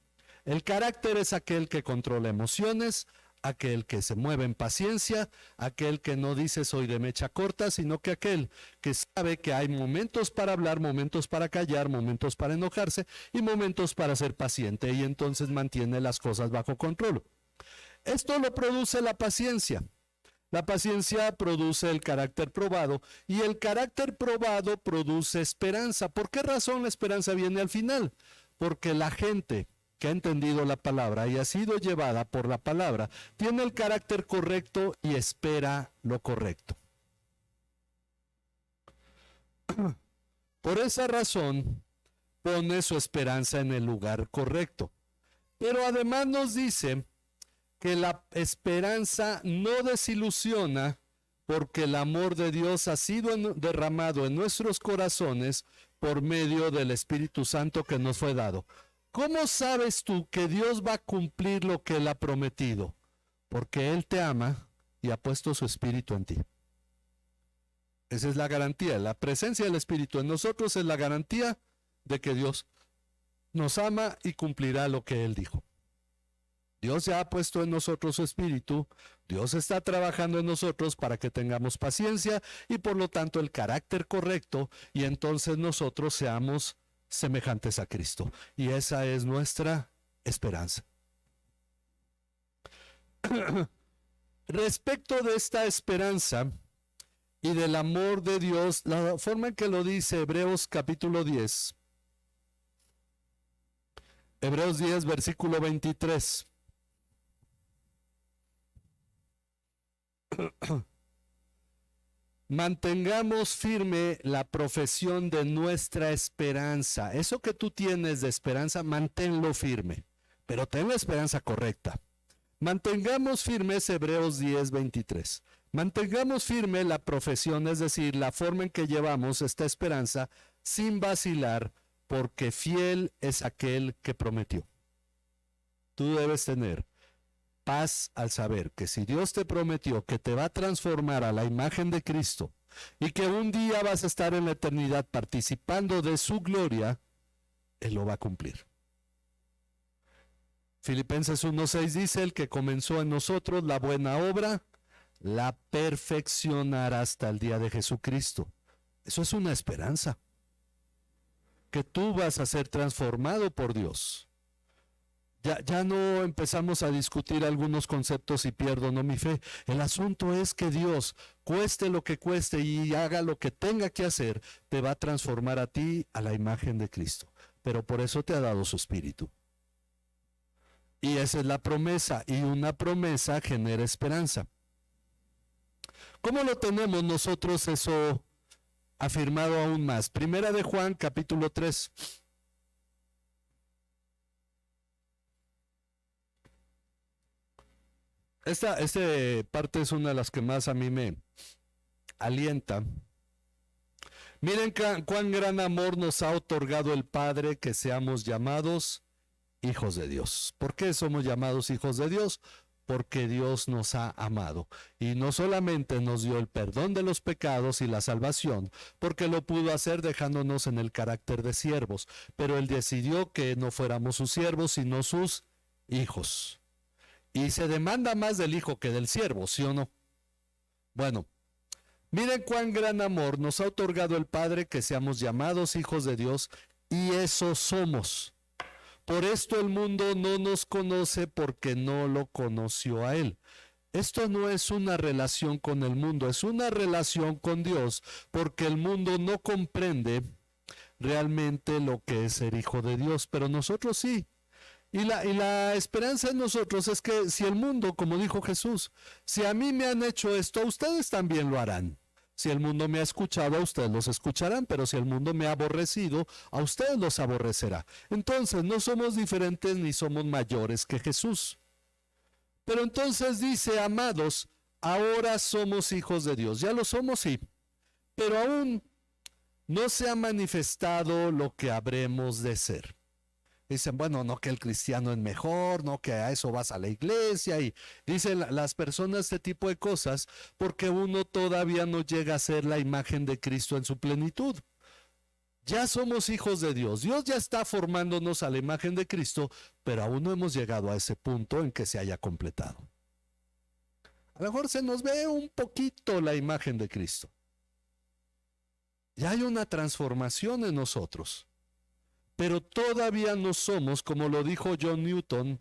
El carácter es aquel que controla emociones, aquel que se mueve en paciencia, aquel que no dice soy de mecha corta, sino que aquel que sabe que hay momentos para hablar, momentos para callar, momentos para enojarse y momentos para ser paciente, y entonces mantiene las cosas bajo control. Esto lo produce la paciencia. La paciencia produce el carácter probado y el carácter probado produce esperanza. ¿Por qué razón la esperanza viene al final? Porque la gente que ha entendido la palabra y ha sido llevada por la palabra tiene el carácter correcto y espera lo correcto. Por esa razón pone su esperanza en el lugar correcto. Pero además nos dice que la esperanza no desilusiona porque el amor de Dios ha sido derramado en nuestros corazones por medio del Espíritu Santo que nos fue dado. ¿Cómo sabes tú que Dios va a cumplir lo que Él ha prometido? Porque Él te ama y ha puesto su Espíritu en ti. Esa es la garantía. La presencia del Espíritu en nosotros es la garantía de que Dios nos ama y cumplirá lo que Él dijo. Dios ya ha puesto en nosotros su Espíritu, Dios está trabajando en nosotros para que tengamos paciencia y por lo tanto el carácter correcto, y entonces nosotros seamos semejantes a Cristo. Y esa es nuestra esperanza. Respecto de esta esperanza y del amor de Dios, la forma en que lo dice Hebreos capítulo 10, Hebreos 10 versículo 23. Mantengamos firme la profesión de nuestra esperanza. Eso que tú tienes de esperanza, manténlo firme, pero ten la esperanza correcta. Mantengamos firmes, Hebreos 10, 23. Mantengamos firme la profesión, es decir, la forma en que llevamos esta esperanza sin vacilar, porque fiel es aquel que prometió. Tú debes tener paz al saber que si Dios te prometió que te va a transformar a la imagen de Cristo y que un día vas a estar en la eternidad participando de su gloria, Él lo va a cumplir. Filipenses 1:6 dice, el que comenzó en nosotros la buena obra, la perfeccionará hasta el día de Jesucristo. Eso es una esperanza, que tú vas a ser transformado por Dios. Ya no empezamos a discutir algunos conceptos y pierdo no mi fe. El asunto es que Dios, cueste lo que cueste y haga lo que tenga que hacer, te va a transformar a ti a la imagen de Cristo. Pero por eso te ha dado su Espíritu. Y esa es la promesa, y una promesa genera esperanza. ¿Cómo lo tenemos nosotros eso afirmado aún más? Primera de Juan, capítulo 3. Esta parte es una de las que más a mí me alienta. Miren cuán gran amor nos ha otorgado el Padre que seamos llamados hijos de Dios. ¿Por qué somos llamados hijos de Dios? Porque Dios nos ha amado. Y no solamente nos dio el perdón de los pecados y la salvación, porque lo pudo hacer dejándonos en el carácter de siervos, pero Él decidió que no fuéramos sus siervos, sino sus hijos. Y se demanda más del hijo que del siervo, ¿sí o no? Bueno, miren cuán gran amor nos ha otorgado el Padre que seamos llamados hijos de Dios, y eso somos. Por esto el mundo no nos conoce porque no lo conoció a Él. Esto no es una relación con el mundo, es una relación con Dios, porque el mundo no comprende realmente lo que es ser hijo de Dios, pero nosotros sí. Y la esperanza en nosotros es que si el mundo, como dijo Jesús, si a mí me han hecho esto, a ustedes también lo harán. Si el mundo me ha escuchado, a ustedes los escucharán, pero si el mundo me ha aborrecido, a ustedes los aborrecerá. Entonces no somos diferentes ni somos mayores que Jesús. Pero entonces dice, amados, ahora somos hijos de Dios. Ya lo somos, sí, pero aún no se ha manifestado lo que habremos de ser. Dicen, bueno, no que el cristiano es mejor, no que a eso vas a la iglesia, y dicen las personas este tipo de cosas porque uno todavía no llega a ser la imagen de Cristo en su plenitud. Ya somos hijos de Dios, Dios ya está formándonos a la imagen de Cristo, pero aún no hemos llegado a ese punto en que se haya completado. A lo mejor se nos ve un poquito la imagen de Cristo. Ya hay una transformación en nosotros. Pero todavía no somos, como lo dijo John Newton,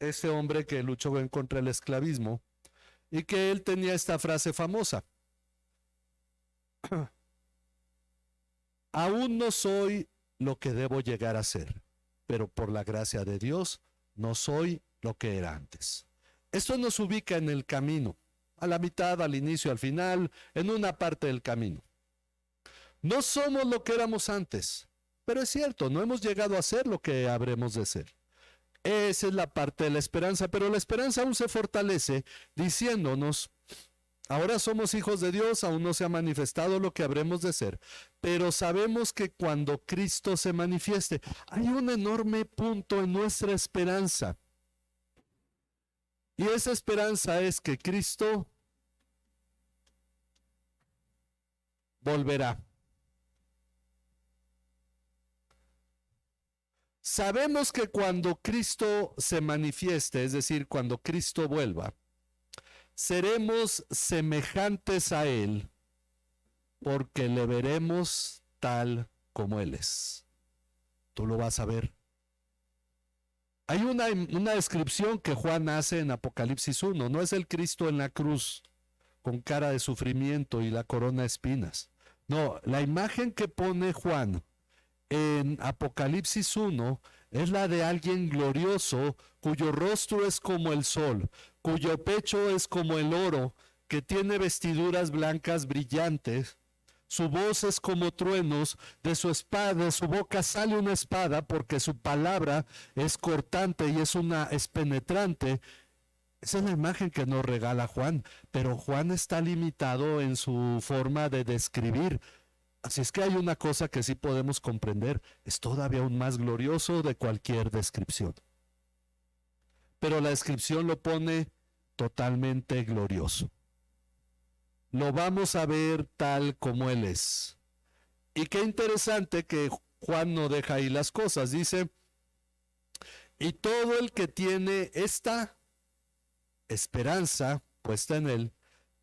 ese hombre que luchó contra el esclavismo, y que él tenía esta frase famosa. Aún no soy lo que debo llegar a ser, pero por la gracia de Dios no soy lo que era antes. Esto nos ubica en el camino, a la mitad, al inicio, al final, en una parte del camino. No somos lo que éramos antes, pero es cierto, no hemos llegado a ser lo que habremos de ser. Esa es la parte de la esperanza, pero la esperanza aún se fortalece diciéndonos: ahora somos hijos de Dios, aún no se ha manifestado lo que habremos de ser, pero sabemos que cuando Cristo se manifieste, hay un enorme punto en nuestra esperanza. Y esa esperanza es que Cristo volverá. Sabemos que cuando Cristo se manifieste, es decir, cuando Cristo vuelva, seremos semejantes a Él porque le veremos tal como Él es. Tú lo vas a ver. Hay una descripción que Juan hace en Apocalipsis 1. No es el Cristo en la cruz con cara de sufrimiento y la corona de espinas. No, la imagen que pone Juan en Apocalipsis 1 es la de alguien glorioso, cuyo rostro es como el sol, cuyo pecho es como el oro, que tiene vestiduras blancas brillantes. Su voz es como truenos, de su espada, de su boca sale una espada, porque su palabra es cortante y es penetrante. Esa es la imagen que nos regala Juan, pero Juan está limitado en su forma de describir. Así es que hay una cosa que sí podemos comprender: es todavía aún más glorioso de cualquier descripción. Pero la descripción lo pone totalmente glorioso. Lo vamos a ver tal como Él es. Y qué interesante que Juan no deja ahí las cosas. Dice: y todo el que tiene esta esperanza puesta en Él,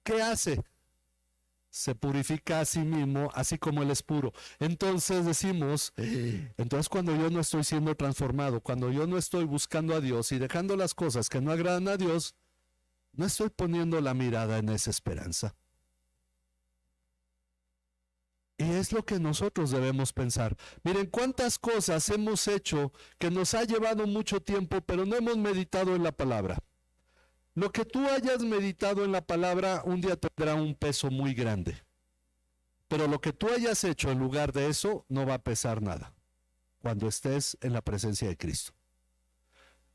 ¿qué hace? Se purifica a sí mismo, así como Él es puro. Entonces decimos, entonces cuando yo no estoy siendo transformado, cuando yo no estoy buscando a Dios y dejando las cosas que no agradan a Dios, no estoy poniendo la mirada en esa esperanza. Y es lo que nosotros debemos pensar. Miren cuántas cosas hemos hecho que nos ha llevado mucho tiempo, pero no hemos meditado en la palabra. Lo que tú hayas meditado en la palabra un día tendrá un peso muy grande. Pero lo que tú hayas hecho en lugar de eso no va a pesar nada cuando estés en la presencia de Cristo.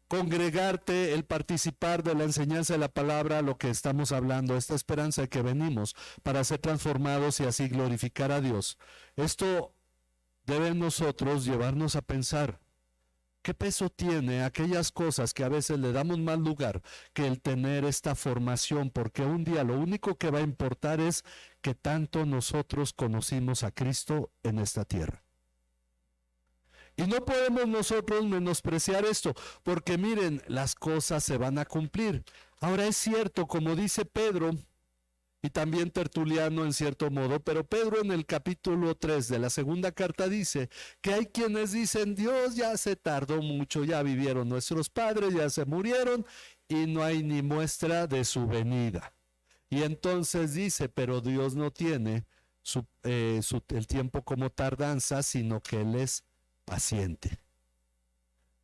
Congregarte, el participar de la enseñanza de la palabra, lo que estamos hablando, esta esperanza de que venimos para ser transformados y así glorificar a Dios. Esto debe nosotros llevarnos a pensar: ¿qué peso tiene aquellas cosas que a veces le damos más lugar que el tener esta formación? Porque un día lo único que va a importar es que tanto nosotros conocimos a Cristo en esta tierra. Y no podemos nosotros menospreciar esto, porque miren, las cosas se van a cumplir. Ahora es cierto, como dice Pedro, y también Tertuliano en cierto modo, pero Pedro en el capítulo 3 de la segunda carta dice que hay quienes dicen: Dios ya se tardó mucho, ya vivieron nuestros padres, ya se murieron y no hay ni muestra de su venida. Y entonces dice: pero Dios no tiene el tiempo como tardanza, sino que Él es paciente.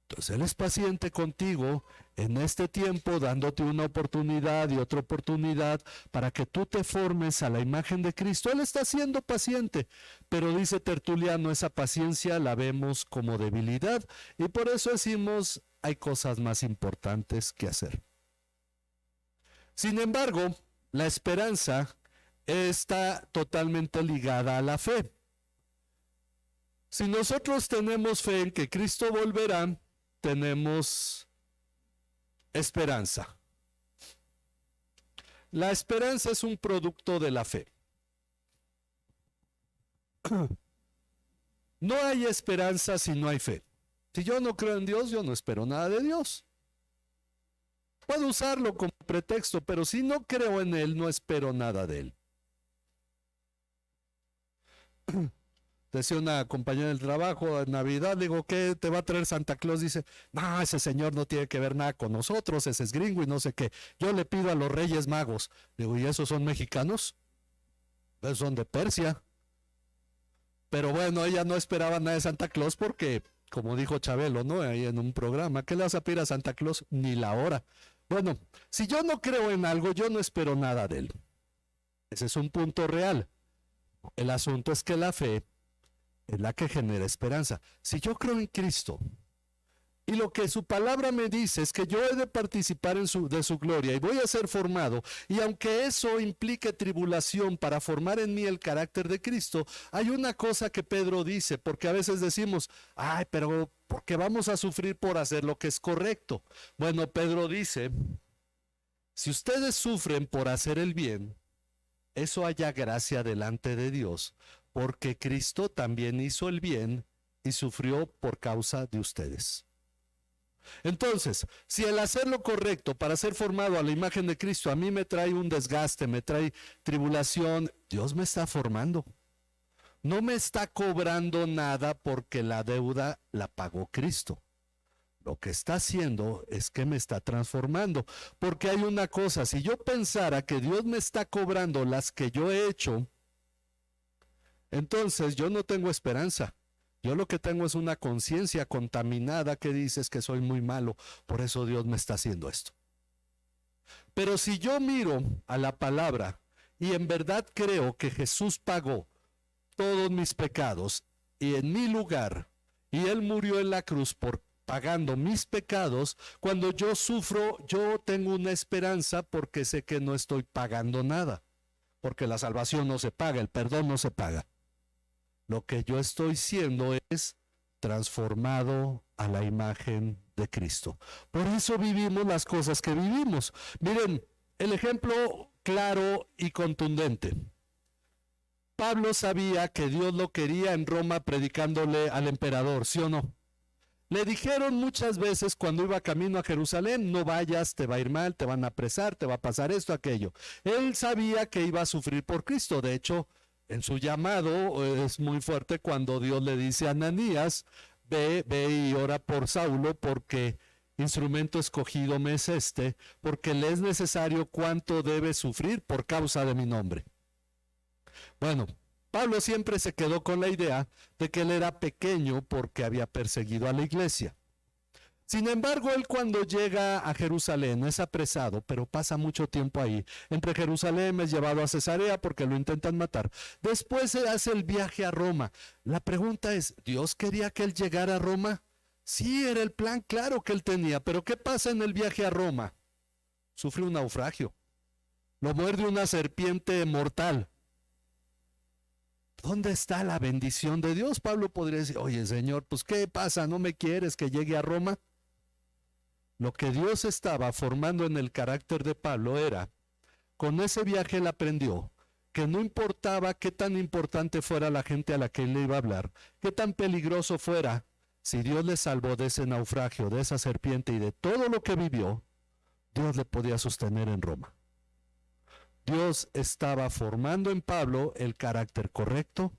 Entonces Él es paciente contigo en este tiempo, dándote una oportunidad y otra oportunidad para que tú te formes a la imagen de Cristo. Él está siendo paciente, pero dice Tertuliano, esa paciencia la vemos como debilidad y por eso decimos: hay cosas más importantes que hacer. Sin embargo, la esperanza está totalmente ligada a la fe. Si nosotros tenemos fe en que Cristo volverá, tenemos esperanza. La esperanza es un producto de la fe. No hay esperanza si no hay fe. Si yo no creo en Dios, yo no espero nada de Dios. Puedo usarlo como pretexto, pero si no creo en él, no espero nada de él. Decía una compañera del trabajo en Navidad, le digo, ¿qué te va a traer Santa Claus? Dice, no, ese señor no tiene que ver nada con nosotros, ese es gringo y no sé qué. Yo le pido a los Reyes Magos. Digo, ¿y esos son mexicanos? Esos son de Persia. Pero bueno, ella no esperaba nada de Santa Claus porque, como dijo Chabelo, ¿no? Ahí en un programa, ¿qué le vas a pedir a Santa Claus? Ni la hora. Bueno, si yo no creo en algo, yo no espero nada de él. Ese es un punto real. El asunto es que la fe es la que genera esperanza. Si yo creo en Cristo y lo que su palabra me dice es que yo he de participar de su gloria y voy a ser formado, y aunque eso implique tribulación para formar en mí el carácter de Cristo, hay una cosa que Pedro dice, porque a veces decimos, ay, pero ¿por qué vamos a sufrir por hacer lo que es correcto? Bueno, Pedro dice, si ustedes sufren por hacer el bien, eso haya gracia delante de Dios, porque Cristo también hizo el bien y sufrió por causa de ustedes. Entonces, si el hacer lo correcto para ser formado a la imagen de Cristo a mí me trae un desgaste, me trae tribulación, Dios me está formando. No me está cobrando nada porque la deuda la pagó Cristo. Lo que está haciendo es que me está transformando. Porque hay una cosa, si yo pensara que Dios me está cobrando las que yo he hecho, entonces yo no tengo esperanza. Yo lo que tengo es una conciencia contaminada que dice que soy muy malo, por eso Dios me está haciendo esto. Pero si yo miro a la palabra y en verdad creo que Jesús pagó todos mis pecados y en mi lugar, y Él murió en la cruz por pagando mis pecados, cuando yo sufro, yo tengo una esperanza porque sé que no estoy pagando nada, porque la salvación no se paga, el perdón no se paga. Lo que yo estoy siendo es transformado a la imagen de Cristo. Por eso vivimos las cosas que vivimos. Miren, el ejemplo claro y contundente. Pablo sabía que Dios lo quería en Roma predicándole al emperador, ¿sí o no? Le dijeron muchas veces cuando iba camino a Jerusalén, no vayas, te va a ir mal, te van a apresar, te va a pasar esto, aquello. Él sabía que iba a sufrir por Cristo. De hecho, en su llamado es muy fuerte cuando Dios le dice a Ananías, ve y ora por Saulo porque instrumento escogido me es este, porque le es necesario cuánto debe sufrir por causa de mi nombre. Bueno, Pablo siempre se quedó con la idea de que él era pequeño porque había perseguido a la iglesia. Sin embargo, él cuando llega a Jerusalén es apresado, pero pasa mucho tiempo ahí. Entre Jerusalén es llevado a Cesarea porque lo intentan matar. Después se hace el viaje a Roma. La pregunta es, ¿Dios quería que él llegara a Roma? Sí, era el plan claro que él tenía, pero ¿qué pasa en el viaje a Roma? Sufre un naufragio. Lo muerde una serpiente mortal. ¿Dónde está la bendición de Dios? Pablo podría decir, oye Señor, pues ¿qué pasa? ¿No me quieres que llegue a Roma? Lo que Dios estaba formando en el carácter de Pablo era, con ese viaje él aprendió que no importaba qué tan importante fuera la gente a la que él le iba a hablar, qué tan peligroso fuera, si Dios le salvó de ese naufragio, de esa serpiente y de todo lo que vivió, Dios le podía sostener en Roma. Dios estaba formando en Pablo el carácter correcto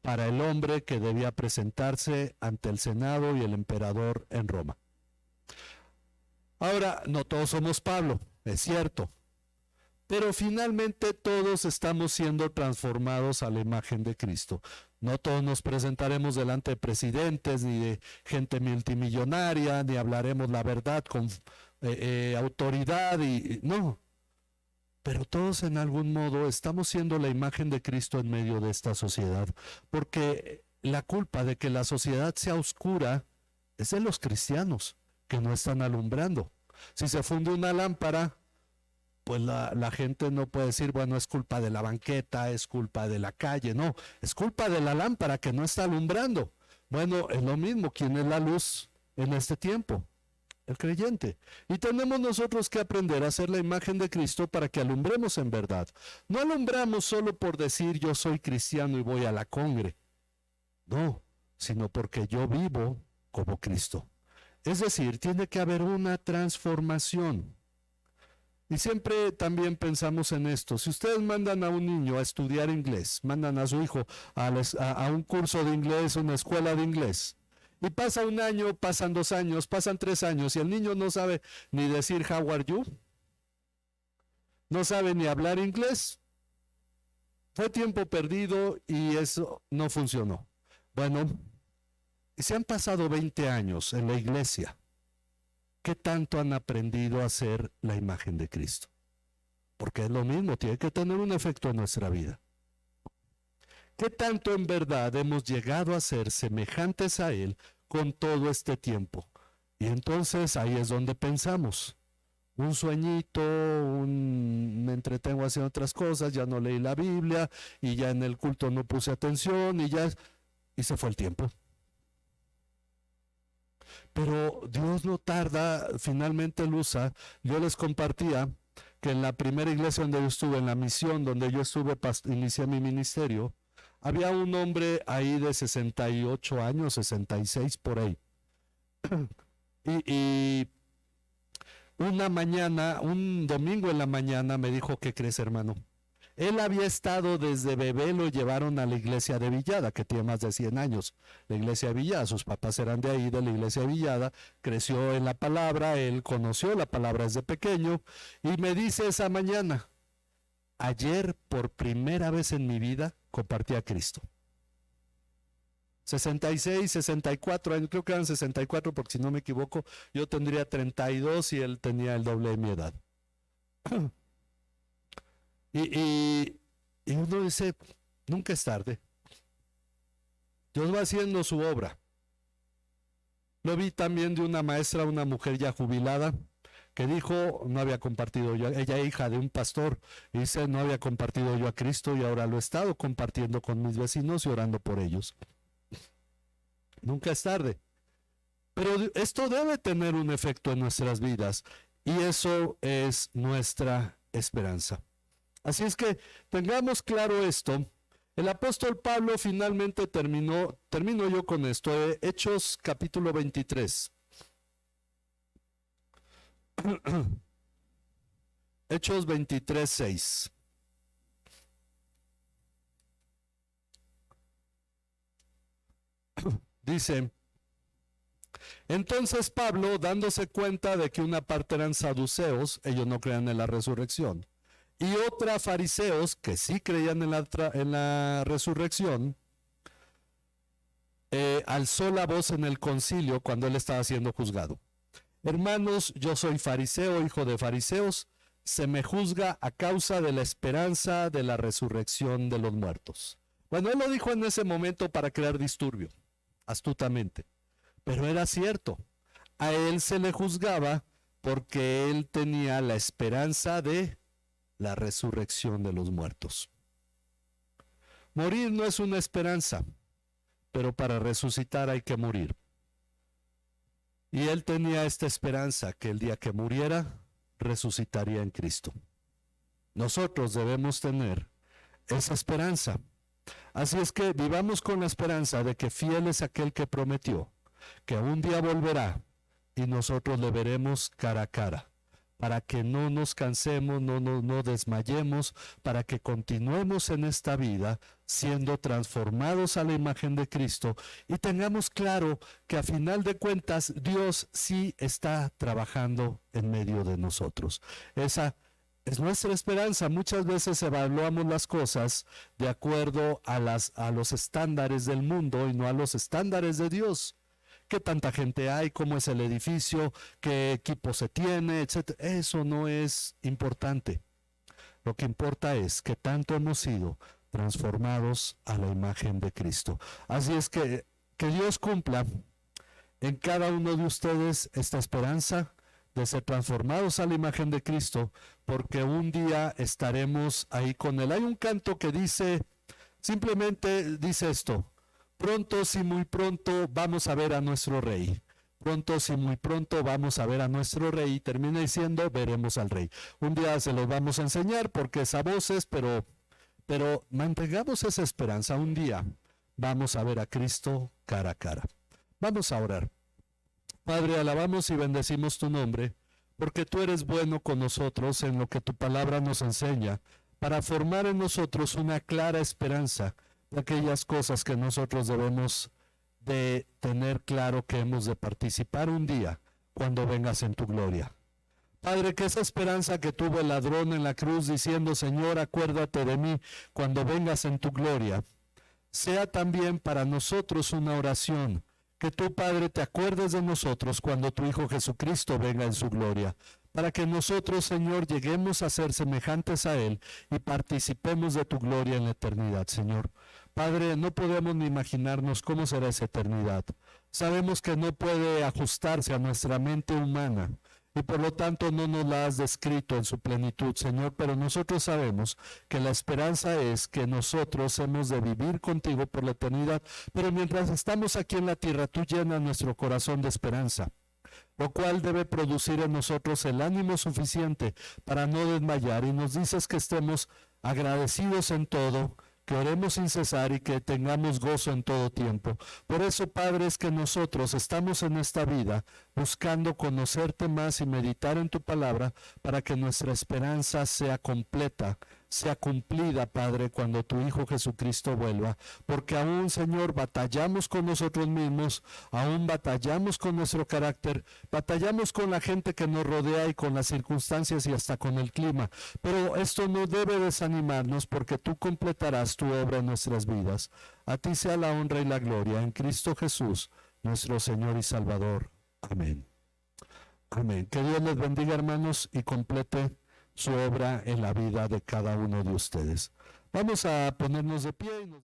para el hombre que debía presentarse ante el Senado y el emperador en Roma. Ahora, no todos somos Pablo, es cierto, pero finalmente todos estamos siendo transformados a la imagen de Cristo. No todos nos presentaremos delante de presidentes, ni de gente multimillonaria, ni hablaremos la verdad con autoridad, no. Pero todos en algún modo estamos siendo la imagen de Cristo en medio de esta sociedad, porque la culpa de que la sociedad sea oscura es de los cristianos que no están alumbrando. Si se funde una lámpara, pues la gente no puede decir, bueno, es culpa de la banqueta, es culpa de la calle, no, es culpa de la lámpara que no está alumbrando. Bueno, es lo mismo, ¿quién es la luz en este tiempo? El creyente. Y tenemos nosotros que aprender a ser la imagen de Cristo para que alumbremos en verdad. No alumbramos solo por decir yo soy cristiano y voy a la congre. No, sino porque yo vivo como Cristo. Es decir, tiene que haber una transformación. Y siempre también pensamos en esto. Si ustedes mandan a un niño a estudiar inglés, mandan a su hijo a un curso de inglés, una escuela de inglés, y pasa un año, pasan 2 años, pasan 3 años, y el niño no sabe ni decir how are you, no sabe ni hablar inglés, fue tiempo perdido y eso no funcionó. Bueno, se han pasado 20 años en la iglesia. ¿Qué tanto han aprendido a ser la imagen de Cristo? Porque es lo mismo, tiene que tener un efecto en nuestra vida. ¿Qué tanto en verdad hemos llegado a ser semejantes a Él con todo este tiempo? Y entonces ahí es donde pensamos. Un sueñito, me entretengo haciendo otras cosas, ya no leí la Biblia y ya en el culto no puse atención y se fue el tiempo. Pero Dios no tarda, finalmente lo usa. Yo les compartía que en la primera iglesia donde yo estuve, en la misión donde yo estuve, inicié mi ministerio, había un hombre ahí de 68 años, 66 por ahí. y una mañana, un domingo en la mañana me dijo, ¿qué crees, hermano? Él había estado desde bebé, lo llevaron a la iglesia de Villada, que tiene más de 100 años. La iglesia de Villada, sus papás eran de ahí, de la iglesia de Villada, creció en la palabra, él conoció la palabra desde pequeño, y me dice esa mañana, ayer por primera vez en mi vida compartí a Cristo. 66, 64 años, creo que eran 64 porque si no me equivoco, yo tendría 32 y él tenía el doble de mi edad. Y uno dice, nunca es tarde. Dios va haciendo su obra. Lo vi también de una maestra, una mujer ya jubilada, que dijo, no había compartido yo, ella hija de un pastor, y dice, no había compartido yo a Cristo y ahora lo he estado compartiendo con mis vecinos y orando por ellos. Nunca es tarde. Pero esto debe tener un efecto en nuestras vidas y eso es nuestra esperanza. Así es que tengamos claro esto. El apóstol Pablo finalmente termino yo con esto, Hechos capítulo 23. Hechos 23, 6. Dice, entonces Pablo, dándose cuenta de que una parte eran saduceos, ellos no creían en la resurrección, y otra fariseos, que sí creían en la resurrección, alzó la voz en el concilio cuando él estaba siendo juzgado. Hermanos, yo soy fariseo, hijo de fariseos, se me juzga a causa de la esperanza de la resurrección de los muertos. Bueno, él lo dijo en ese momento para crear disturbio, astutamente, pero era cierto. A él se le juzgaba porque él tenía la esperanza de la resurrección de los muertos. Morir no es una esperanza, pero para resucitar hay que morir. Y él tenía esta esperanza que el día que muriera, resucitaría en Cristo. Nosotros debemos tener esa esperanza. Así es que vivamos con la esperanza de que fiel es aquel que prometió, que un día volverá y nosotros le veremos cara a cara, para que no nos cansemos, no desmayemos, para que continuemos en esta vida siendo transformados a la imagen de Cristo y tengamos claro que a final de cuentas Dios sí está trabajando en medio de nosotros. Esa es nuestra esperanza. Muchas veces evaluamos las cosas de acuerdo a los estándares del mundo y no a los estándares de Dios. ¿Qué tanta gente hay? ¿Cómo es el edificio? ¿Qué equipo se tiene? Etcétera. Eso no es importante. Lo que importa es que tanto hemos sido transformados a la imagen de Cristo. Así es que Dios cumpla en cada uno de ustedes esta esperanza de ser transformados a la imagen de Cristo, porque un día estaremos ahí con Él. Hay un canto que dice, simplemente dice esto: pronto, si muy pronto, vamos a ver a nuestro Rey. Pronto, si muy pronto, vamos a ver a nuestro Rey. Y termina diciendo, veremos al Rey. Un día se los vamos a enseñar porque es a voces, pero mantengamos esa esperanza. Un día vamos a ver a Cristo cara a cara. Vamos a orar. Padre, alabamos y bendecimos tu nombre, porque tú eres bueno con nosotros en lo que tu palabra nos enseña, para formar en nosotros una clara esperanza de aquellas cosas que nosotros debemos de tener claro que hemos de participar un día cuando vengas en tu gloria. Padre, que esa esperanza que tuvo el ladrón en la cruz diciendo, Señor, acuérdate de mí cuando vengas en tu gloria, sea también para nosotros una oración, que tú, Padre, te acuerdes de nosotros cuando tu Hijo Jesucristo venga en su gloria, para que nosotros, Señor, lleguemos a ser semejantes a Él y participemos de tu gloria en la eternidad, Señor. Padre, no podemos ni imaginarnos cómo será esa eternidad. Sabemos que no puede ajustarse a nuestra mente humana y por lo tanto no nos la has descrito en su plenitud, Señor, pero nosotros sabemos que la esperanza es que nosotros hemos de vivir contigo por la eternidad, pero mientras estamos aquí en la tierra, tú llenas nuestro corazón de esperanza, lo cual debe producir en nosotros el ánimo suficiente para no desmayar, y nos dices que estemos agradecidos en todo, que oremos sin cesar y que tengamos gozo en todo tiempo. Por eso, Padre, es que nosotros estamos en esta vida buscando conocerte más y meditar en tu palabra para que nuestra esperanza sea completa, sea cumplida, Padre, cuando tu Hijo Jesucristo vuelva. Porque aún, Señor, batallamos con nosotros mismos, aún batallamos con nuestro carácter, batallamos con la gente que nos rodea y con las circunstancias y hasta con el clima. Pero esto no debe desanimarnos porque tú completarás tu obra en nuestras vidas. A ti sea la honra y la gloria en Cristo Jesús, nuestro Señor y Salvador. Amén. Amén. Que Dios les bendiga, hermanos, y complete su obra en la vida de cada uno de ustedes. Vamos a ponernos de pie y nos